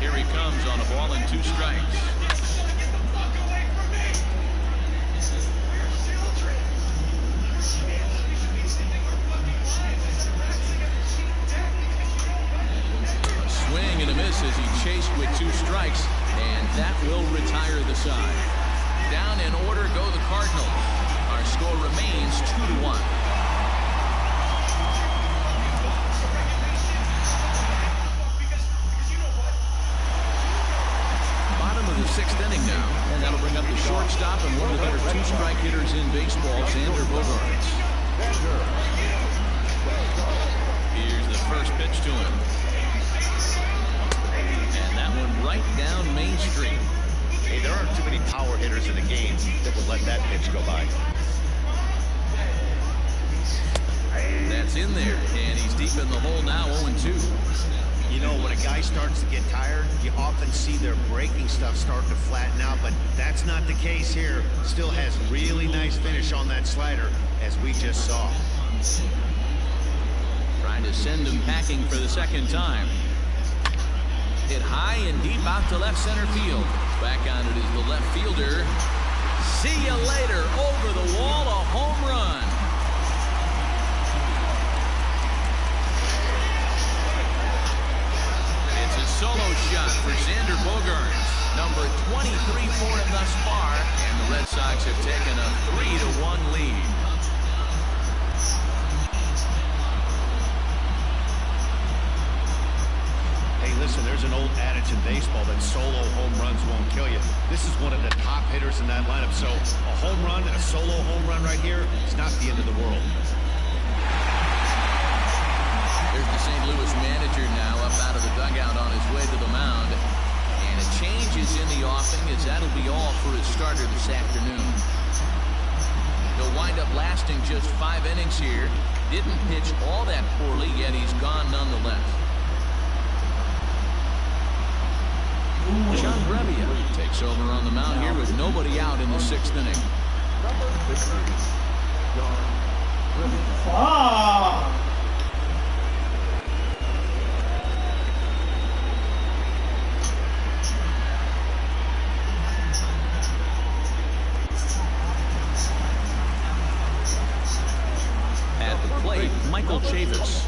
Here he comes on a ball and 2 strikes. as he chased with 2 strikes, and that will retire the side. Down in order go the Cardinals. Our score remains 2-1. Bottom of the 6th inning now, and that'll bring up the shortstop and one of the better 2-strike hitters in baseball, Xander Bogaerts. Here's the first pitch to him. And that one right down Main Street. Hey, there aren't too many power hitters in the game that would let that pitch go by. That's in there, and he's deep in the hole now, 0-2. You know, when a guy starts to get tired, you often see their breaking stuff start to flatten out, but that's not the case here. Still has really nice finish on that slider, as we just saw. Trying to send him packing for the 2nd time. Hit high and deep out to left center field. Back on it is the left fielder. See you later. Over the wall, a home run. It's a solo shot for Xander Bogaerts. Number 23 for him thus far. And the Red Sox have taken a 3-1 lead. Listen, there's an old adage in baseball that solo home runs won't kill you. This is one of the top hitters in that lineup, so a home run, a solo home run right here, is not the end of the world. There's the St. Louis manager now up out of the dugout on his way to the mound. And a change is in the offing, as that'll be all for his starter this afternoon. He'll wind up lasting just 5 innings here. Didn't pitch all that poorly, yet he's gone nonetheless. John Brebbia takes over on the mound here with nobody out in the 6th inning. Number 15, John Brebbia. At the plate, Michael Chavis.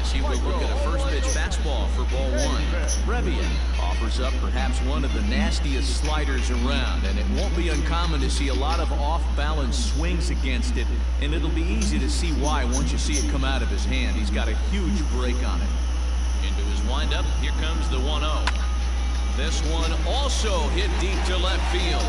As he will look at a first pitch fastball for ball 1. Brebbia offers up perhaps one of the nastiest sliders around, and it won't be uncommon to see a lot of off-balance swings against it, and it'll be easy to see why once you see it come out of his hand. He's got a huge break on it. Into his windup, here comes the 1-0. This one also hit deep to left field,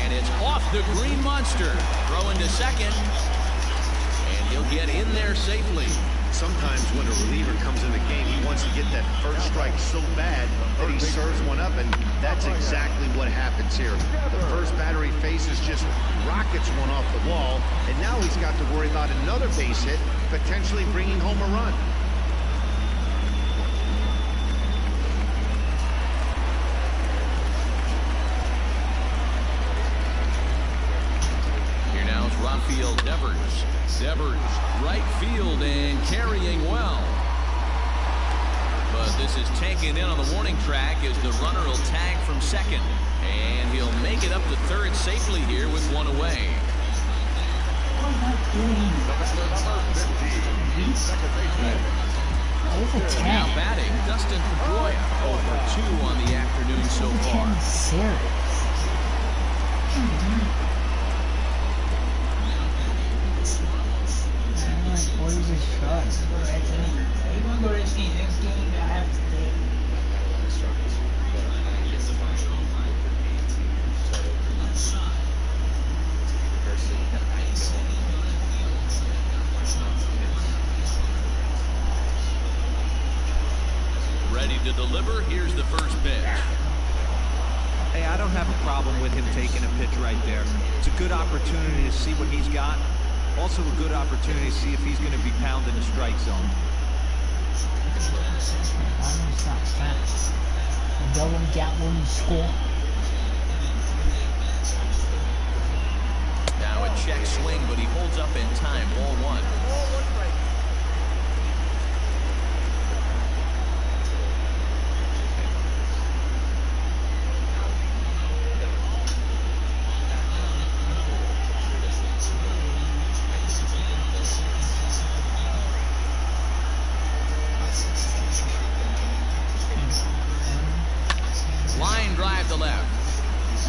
and it's off the green monster. Throw into second, and he'll get in there safely. Sometimes when a reliever comes in the game, he wants to get that first strike so bad that he serves one up, and that's exactly what happens here. The first batter he faces just rockets one off the wall, and now he's got to worry about another base hit, potentially bringing home a run. Here now is Rafael Devers. Devers, right field and carrying well. But this is taken in on the warning track as the runner will tag from second. And he'll make it up to third safely here with one away. Now batting, Dustin Pedroia, over 2 on the afternoon so far. Ready to deliver. Here's the first pitch. Hey, I don't have a problem with him taking a pitch right there. It's a good opportunity to see what he's got. Also a good opportunity to see if he's going to be pounding the strike zone. Now a check swing, but he holds up in time. Ball 1.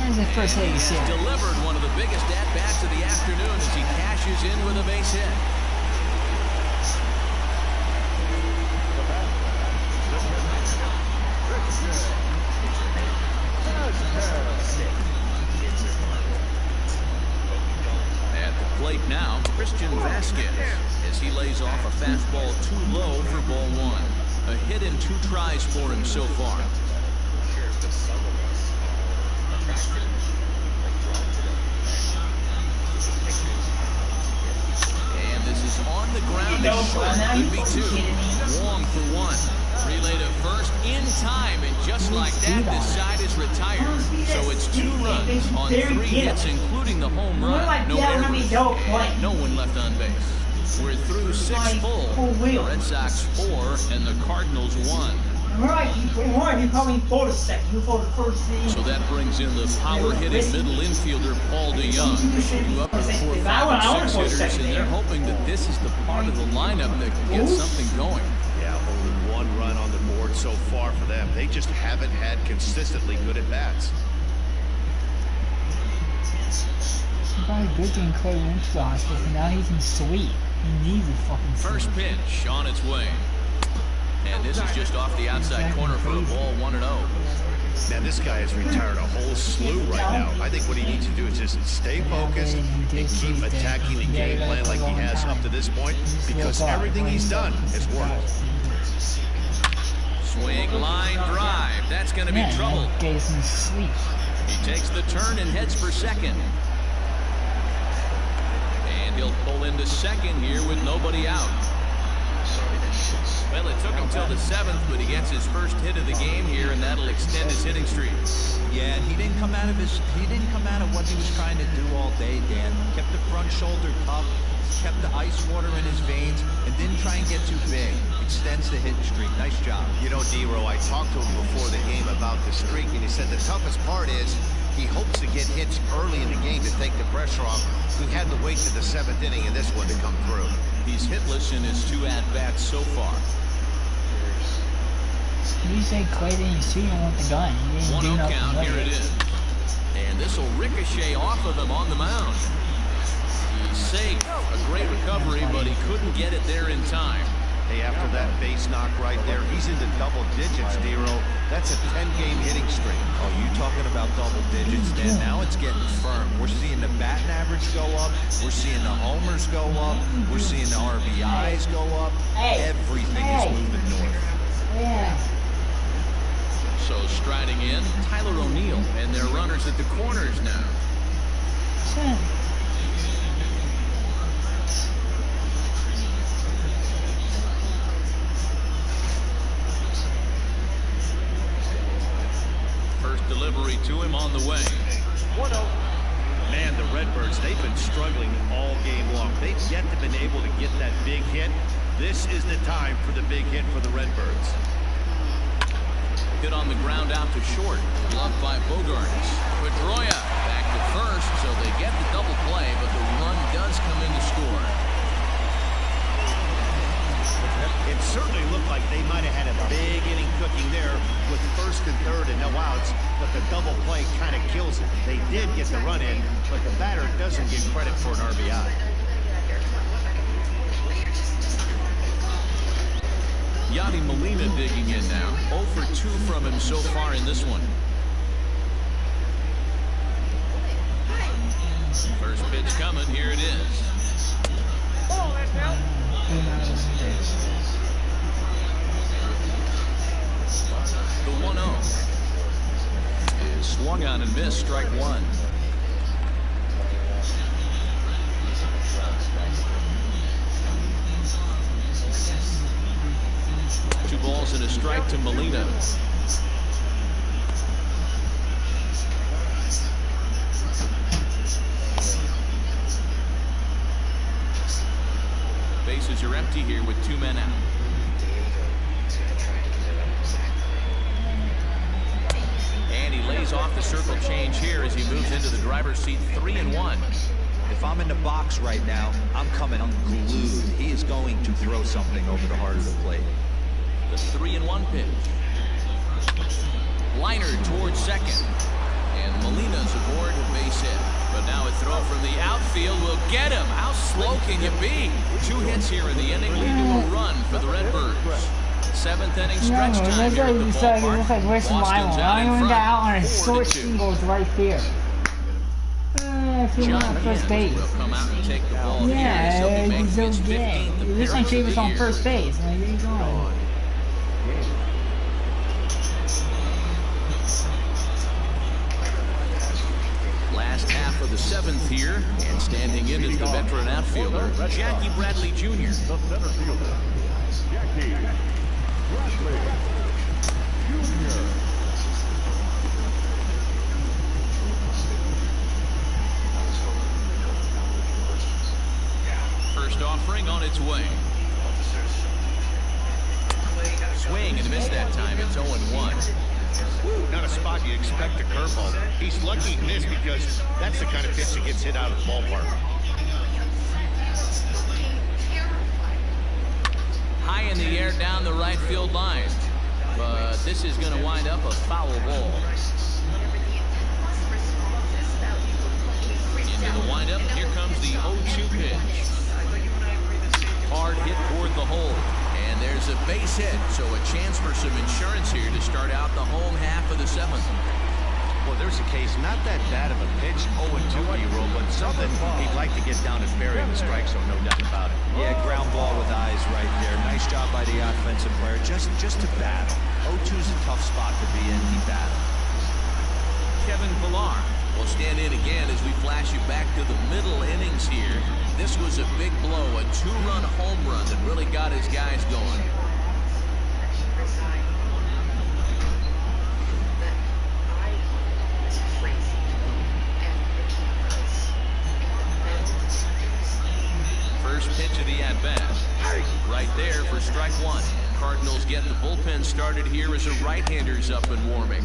That's the first hit you see. Delivered one of the biggest at-bats of the afternoon as he cashes in with a base hit. At the plate now, Christian Vasquez, as he lays off a fastball too low for ball one. A hit in 2 tries for him so far. And this is on the ground to short. Could be 2. Wong for 1. Relay to first in time, and just like that, this side is retired. So it's 2 runs on 3 hits, including the home run. No errors, and no one left on base. We're through 6 full. The Red Sox 4 and the Cardinals 1. So that brings in the power-hitting middle infielder Paul DeYoung. You up to 4, 5, and 6 hitters, and they're hoping that this is the part of the lineup that can get something going. Yeah, only 1 run on the board so far for them. They just haven't had consistently good at-bats. Probably good thing Clay went to the hospital. Now he's in sweet. He needs a fucking first pitch on its way. And this is just off the outside corner for a ball, 1-0. Man, this guy has retired a whole slew right now. I think what he needs to do is just stay focused and keep attacking the game plan like he has up to this point, because everything he's done has worked. Swing, line, drive. That's going to be trouble. He takes the turn and heads for second. And he'll pull into second here with nobody out. Well, it took him till the 7th, but he gets his first hit of the game here, and that'll extend his hitting streak. Yeah, and he didn't come out of what he was trying to do all day, Dan. Kept the front shoulder up, kept the ice water in his veins, and didn't try and get too big. Extends the hitting streak. Nice job. You know, D-Row, I talked to him before the game about the streak, and he said the toughest part is he hopes to get hits early in the game to take the pressure off. He had to wait to the 7th inning in this one to come through. He's hitless in his 2 at-bats so far. You say Clay didn't shoot him with the gun. He didn't do 1-0 nothing count, with here it is. And this will ricochet off of him on the mound. He's safe. A great recovery, but he couldn't get it there in time. Hey, after that base knock right there, he's into double digits, D-Row. That's a 10-game hitting streak. Oh, you talking about double digits, Dan? Now it's getting firm. We're seeing the batting average go up. We're seeing the homers go up. We're seeing the RBIs go up. Everything is moving north. Yeah. So striding in, Tyler O'Neill, and their runners at the corners now. First delivery to him on the way. 1-0. Man, the Redbirds, they've been struggling all game long. They've yet to been able to get that big hit. This is the time for the big hit for the Redbirds. Hit on the ground out to short. Gloved by Bogarts. Pedroia back to first, so they get the double play, but the run does come in to score. It certainly looked like they might have had a big inning cooking there with first and third and no outs, but the double play kind of kills it. They did get the run in, but the batter doesn't get credit for an RBI. Yadi Molina digging in now. 0 for 2 from him so far in this one. First pitch coming. Here it is. The 1-0 is swung on and missed. Strike 1. Two balls and a strike to Molina. Bases are empty here with 2 men out. And he lays off the circle change here as he moves into the driver's seat. 3-1. If I'm in the box right now, I'm coming unglued. He is going to throw something over the heart of the plate. The 3-1 pitch. Liner towards second. And Molina's aboard a base hit. But now a throw from the outfield will get him. How slow can you be? 2 hits here in the inning lead to a run for the Redbirds. 7th inning stretch time here at the ballpark. Looks like West Mile. I even got out on a short singles right there. If you want first base. Yeah, he's so gay. This one Shave was on first base. Like, there you go. Last half of the 7th here, and standing in is the veteran outfielder, Jackie Bradley Jr. The center fielder, Jackie Bradley Jr. First offering on its way. Swing and miss that time. It's 0-1. Not a spot you'd expect a curveball. He's lucky he missed because that's the kind of pitch that gets hit out of the ballpark. High in the air down the right field line. But this is going to wind up a foul ball. Into the windup. Here comes the 0-2 pitch. Hard hit toward the hole. And there's a base hit, so a chance for some insurance here to start out the home half of the 7th. Well, there's a case, not that bad of a pitch, 0-2 B-roll, but something he'd like to get down and bury in the strike zone, no doubt about it. Yeah, ground ball with eyes right there. Nice job by the offensive player, just to battle. 0-2's a tough spot to be in. He battled. Kevin Pillar will stand in again as we flash you back to the middle innings here. This was a big blow, a 2-run home run that really got his guys going. First pitch of the at-bat. Right there for strike 1. Cardinals get the bullpen started here as a right-hander's up and warming.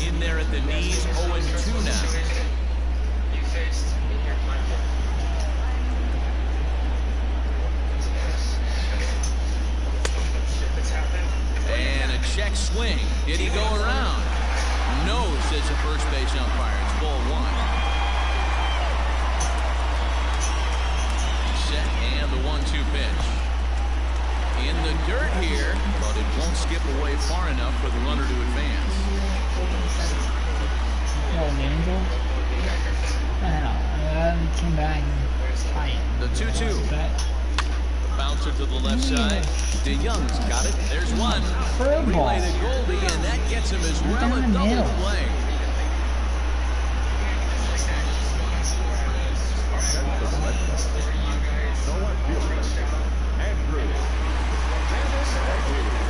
In there at the knees, 0-2 now. And a check swing. Did he go around? No, says the first base umpire. It's ball 1. Set and the 1-2 pitch. In the dirt here, but it won't skip away far enough for the runner to advance. Came back. The 2-2. Bouncer to the left side. DeYoung's got it. There's one. Relay to Goldie, and that gets him as well a double play.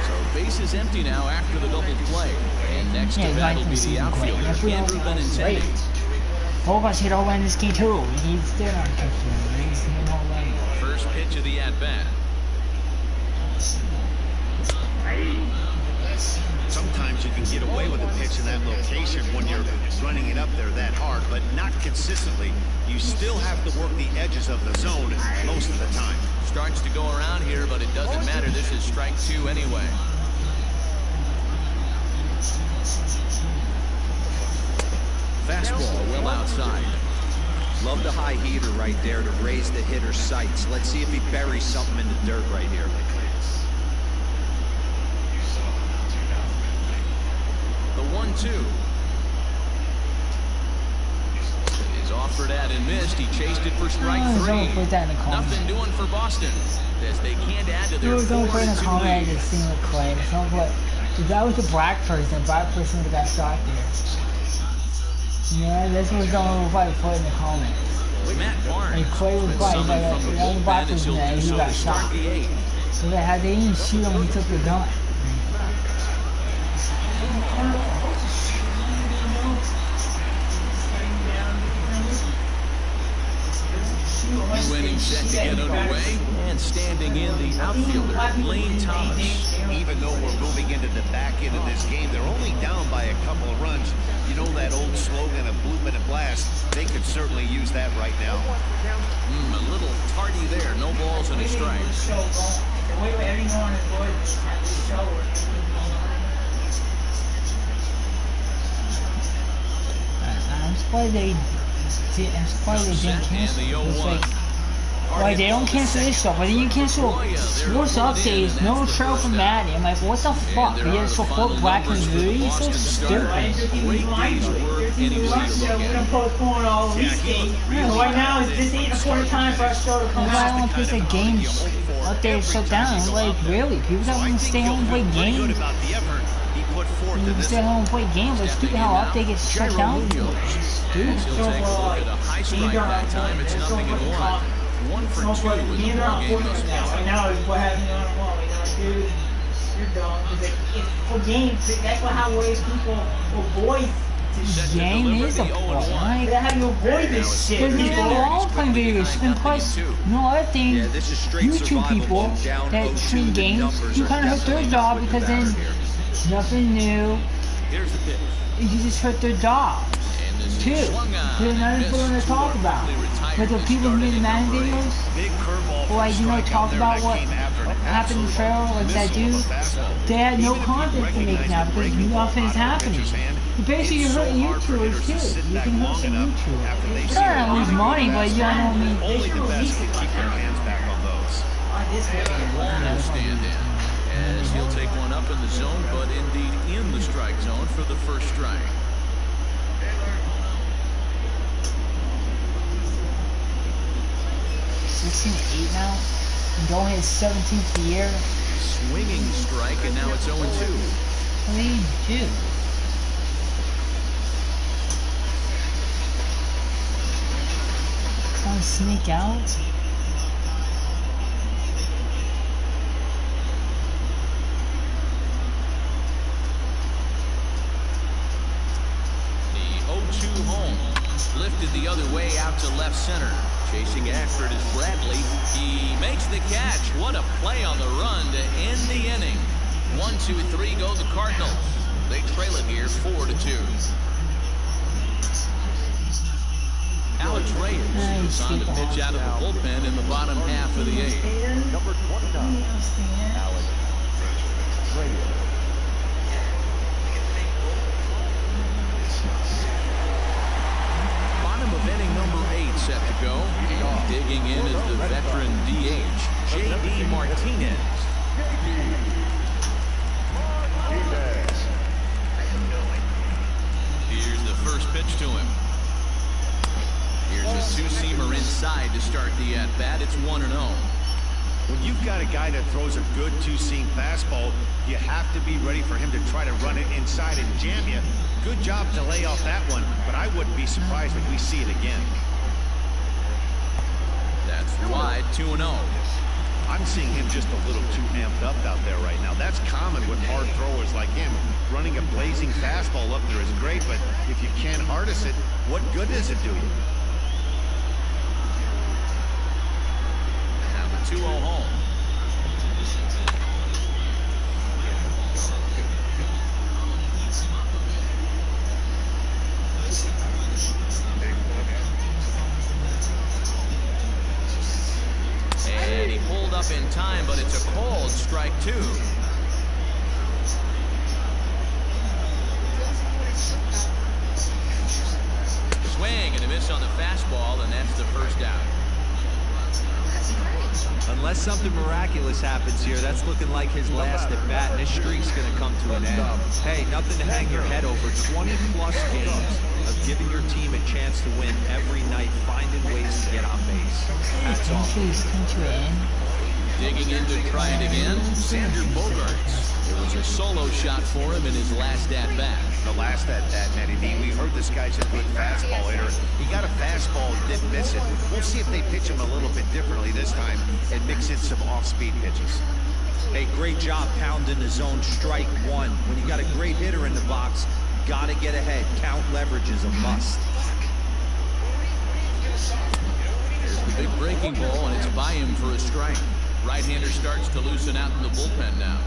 So base is empty now after the double play. And next to that will be the outfielder, Andrew Benintendi. Bogarts hit all in this game too. He's still not catching. He's hitting all in. First pitch of the at-bat. Sometimes you can get away with a pitch in that location when you're running it up there that hard, but not consistently. You still have to work the edges of the zone most of the time. Starts to go around here, but it doesn't matter. This is strike 2 anyway. Fastball well outside. Love the high heater right there to raise the hitter's sights. Let's see if he buries something in the dirt right here. The 1-2 is offered at and missed. He chased it for strike 3. Nothing doing for Boston as they can't add to their 4-2 lead. Don't put in a comment and just sing with Clay. Don't put. If that was a black person would have got shot there. Yeah, this was the only one who put in the comments. Matt Barnes. And Clay was black. He's like, the only black person there, he got shot. So they didn't shoot him when he took the gun. New inning set to get underway, and standing in the outfielder, Lane Thomas. Even though we're moving into the back end of this game, they're only down by a couple of runs. You know that old slogan of bloop and a blast? They could certainly use that right now. A little tardy there. No balls and a strike. I'm surprised they didn't cancel. It's like, why they don't cancel this stuff? Why didn't you cancel sports updates? No show from Maddie. I'm like, what the fuck? You just support Black and Blue? He's so stupid. Right now, this ain't a quarter time for us to come back. Why don't they games up there shut down? Like, really? People that want to stay home and play games. You can stay home and play games, but stupid how up they get shut down. Stupid. He'll take a look at a high strike that time. It's 0-1. 1 for 2 in the ball game thus far. Right now is what happens on the wall. Dude, you're dumb. For games, that's what how ways people avoid this game is a problem. Like, how you avoid this shit. Because they're all playing video games. And plus, no other thing, YouTube people that stream games, you kind of hurt their job because then nothing new. Here's the pitch. You just hurt their job. Too. There's nothing for them to talk about. But the people who made the Madden videos, like, you know, talk about what happened in the trailer, like that dude, they had no content to make now because nothing is happening. So basically, you're hurting YouTubers too. You can hurt some YouTubers. It's not gonna lose money, but you know what I mean. Only the best can keep their hands back on those. Won't stand in, as he'll take one up in the zone, but indeed in the strike zone for the first strike. 16-8 now. And going his 17th year. Swinging strike, and now it's 0-2. What do you do? Trying to sneak out? The 0-2 home. Lifted the other way out to left center. Chasing after it is Bradley. He makes the catch. What a play on the run to end the inning. 1-2-3 go the Cardinals. They trail it here 4-2. Alex Reyes is on to pitch out of the bullpen in the bottom half of the 8th. Number 29, Alex Reyes. Of inning number 8 set to go. And digging in is the veteran DH, J.D. Martinez. Here's the first pitch to him. Here's a two-seamer inside to start the at-bat. It's 1-0. When you've got a guy that throws a good two-seam fastball, you have to be ready for him to try to run it inside and jam you. Good job to lay off that one, but I wouldn't be surprised if we see it again. That's wide, 2-0. I'm seeing him just a little too amped up out there right now. That's common with hard throwers like him. Running a blazing fastball up there is great, but if you can't harness it, what good does it do you? Now the 2-0 home. And he pulled up in time, but it's a called strike 2. Swing and a miss on the fastball, and that's the first out. Unless something miraculous happens here, that's looking like his last at bat, and his streak's going to come to an end. Hey, nothing to hang your head over. 20-plus games of giving your team a chance to win every night, finding ways to get on base. That's awesome. Digging in to try it again, Xander Bogaerts. It was a solo shot for him in his last at-bat. The last at-bat, Matty B. We heard this guy's a good fastball hitter. He got a fastball and didn't miss it. We'll see if they pitch him a little bit differently this time and mix in some off-speed pitches. Hey, great job pounding the zone. Strike 1. When you got a great hitter in the box, got to get ahead. Count leverage is a must. There's the big breaking ball, and it's by him for a strike. Right-hander starts to loosen out in the bullpen now.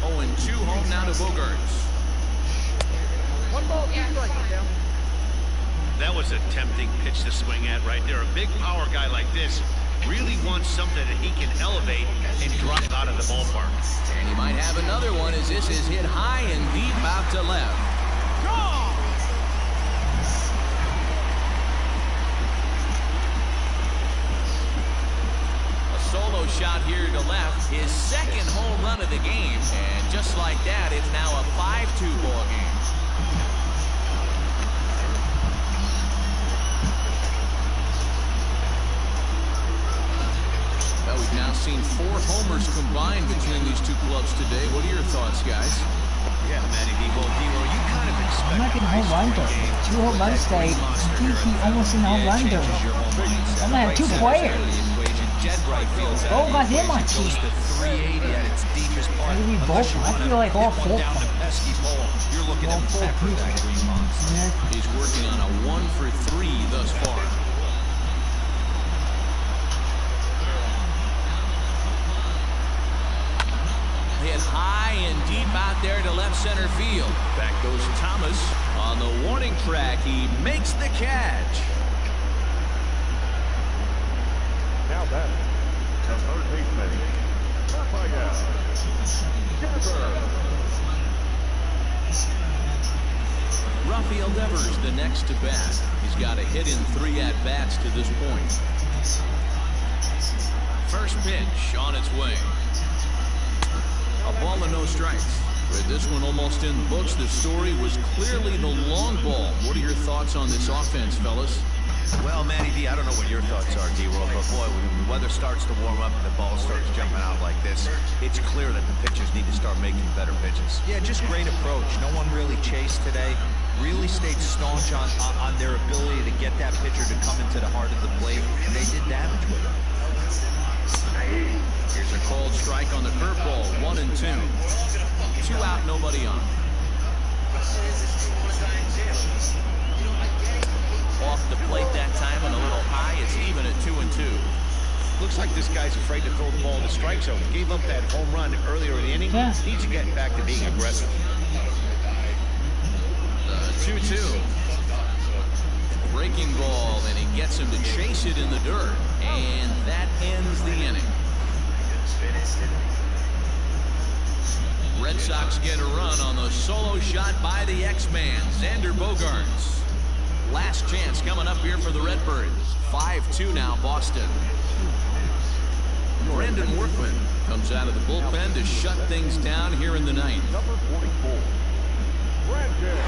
0-2 home now to Bogaerts. One ball, two strikes down. That was a tempting pitch to swing at right there. A big power guy like this really wants something that he can elevate and drop out of the ballpark. And he might have another one as this is hit high and deep out to left. A solo shot here to left, his second home run of the game. And just like that, it's now a 5-2 ball game. We've now seen 4 homers combined between these two clubs today. What are your thoughts, guys? Yeah, Manny D. Well, D-Roll, you kind of expect... I'm not getting home run derby. 2 home runs today. I think he almost in home run derby. I'm gonna have 2 players. Oh, got him on cheap. Maybe both. I feel like all 4. You're looking at He's working on a 1 for 3 thus far. Hit high and deep out there to left center field. Back goes Thomas on the warning track. He makes the catch. Now batting, the third baseman, Rafael Devers the next to bat. He's got a hit in 3 at-bats to this point. First pitch on its way. A ball and no strikes. With this one almost in the books, the story was clearly the long ball. What are your thoughts on this offense, fellas? Well, Manny D, I don't know what your thoughts are, D-Roll, but boy, when the weather starts to warm up and the ball starts jumping out like this, it's clear that the pitchers need to start making better pitches. Yeah, just great approach. No one really chased today. Really stayed staunch on their ability to get that pitcher to come into the heart of the plate, and they did damage with it. Here's a called strike on the curveball. 1-2. 2 out, nobody on. Off the plate that time and a little high. It's even at 2-2. Looks like this guy's afraid to throw the ball in the strike zone. Gave up that home run earlier in the inning. Yeah. Needs to get back to being aggressive. 2-2. Breaking ball, and he gets him to chase it in the dirt. And that ends the inning. Red Sox get a run on the solo shot by the X-Man, Xander Bogaerts. Last chance coming up here for the Redbirds. 5-2 now, Boston. Brandon Workman comes out of the bullpen to shut things down here in the ninth. number 44, Brandon.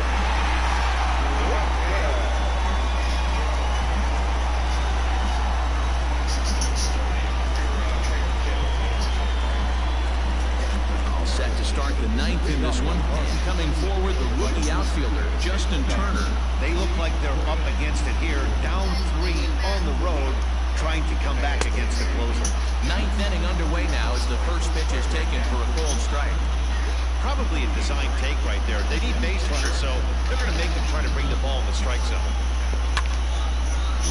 Set to start the ninth in this one. And coming forward, the rookie outfielder, Justin Turner. They look like they're up against it here. Down 3 on the road, trying to come back against the closer. Ninth inning underway now as the first pitch is taken for a cold strike. Probably a design take right there. They need base runners, so they're going to make them try to bring the ball in the strike zone.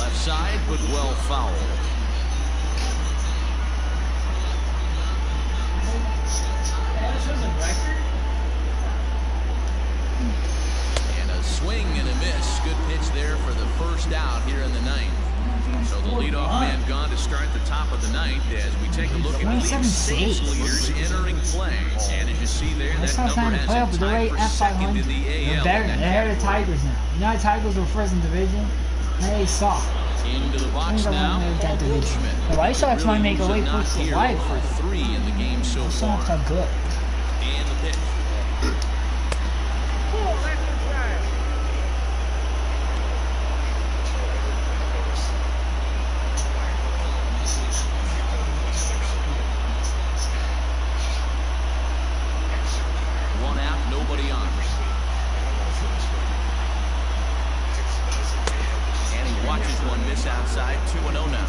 Left side, but well fouled. And a swing and a miss. Good pitch there for the first out here in the ninth. So the leadoff man gone to start the top of the ninth as we take a look at league saves leaders entering play. And as you see there, that number has it tied for second in the AL. They're the Tigers now. You know, the Tigers were first in division. They suck. Into the box now, Paul Goldschmidt. The White Sox might make a late push to life. For 3 in the game so The far. Sox are good. And the pitch. One out, nobody on. And he watches one miss outside. 2-0 now.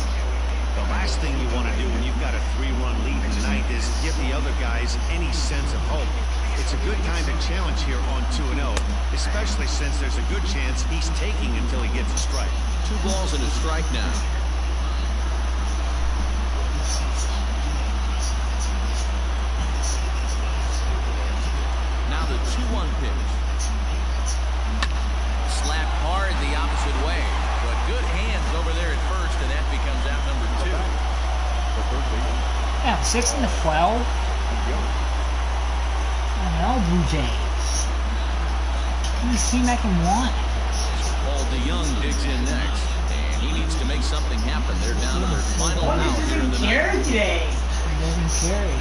The last thing you want to do when you've got a 3-run lead in the ninth is give the other guys any sense of hope. It's a good time to challenge here on 2-0, especially since there's a good chance he's taking until he gets a strike. 2 balls and a strike now. Now the 2-1 pitch. Slapped hard the opposite way. But good hands over there at first, and that becomes out number 2. Yeah, 6 and 12. Oh, Blue Jays. He seemed like him one. Paul DeYoung digs in next, and he needs to make something happen. They're down to their final out here in the ninth. Today. He doesn't carry.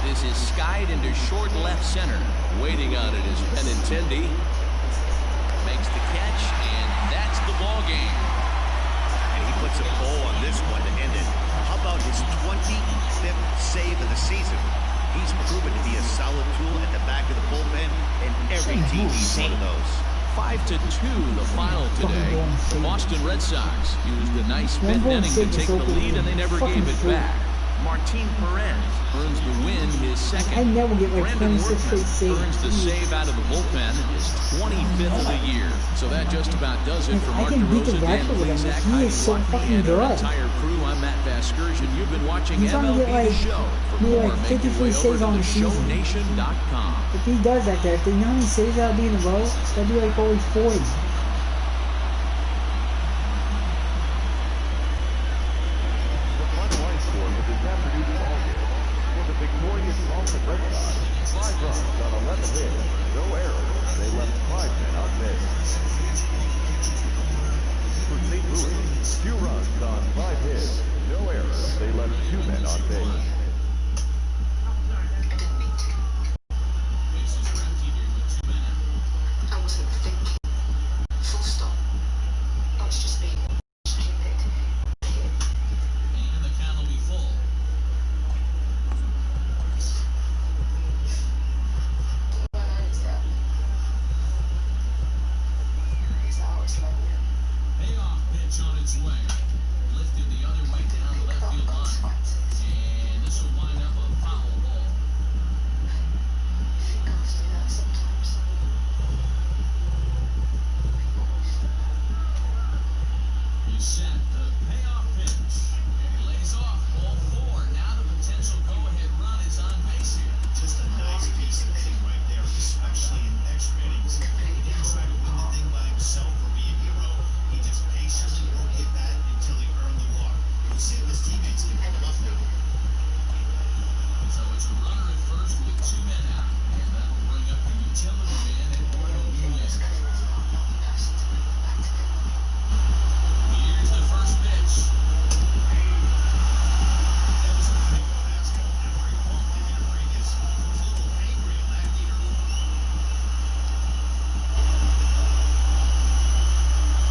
This is skied into short left center. Waiting on it is Benintendi. Makes the catch, and that's the ball game. And he puts a bow on this one to end it. How about his 25th save of the season? He's proven to be a solid tool at the back of the bullpen, and every team needs one of those. 5-2 the final today. The Boston Red Sox used a nice fifth inning to take the lead, and they never gave it back. Martin Perez earns the win, his second. I never get like Brandon 26 Workman saves. earns the save out of the bullpen, his 25th of the year. So that just about does it for I Mark can beat the DeRosa, Dan record with him. Plesac, He Heidi is so Watney, fucking and our good. entire crew. I'm Matt Vasgersian. You've been watching He's trying to MLB get like, The Show. For maybe more, like make your 53 way over saves to on the season. theshownation.com. If he does that there, if you know how many saves that'll be in a row, that'll be like always 40. Victorious Boston Red Sox, 5 runs on 11 hits, no errors. They left 5 men on base. For St. Louis, 2 runs on 5 hits, no errors. They left 2 men on base. I wasn't thinking. Full stop. That's just being stupid. And the count will be full. Payoff pitch on its way. Lifted the other way down the left field line. And this will wind up a foul ball. Guys do that sometimes. He's set the payoff pitch. He lays off ball 4. Now the potential go-ahead run is on base here. Just a nice piece of hitting right there, especially in extra innings. He didn't try to win the thing by himself or be a hero. He just patiently worked at that until he earned the walk. You see if his teammates can pull it off now. So it's a runner at first with 2 men out.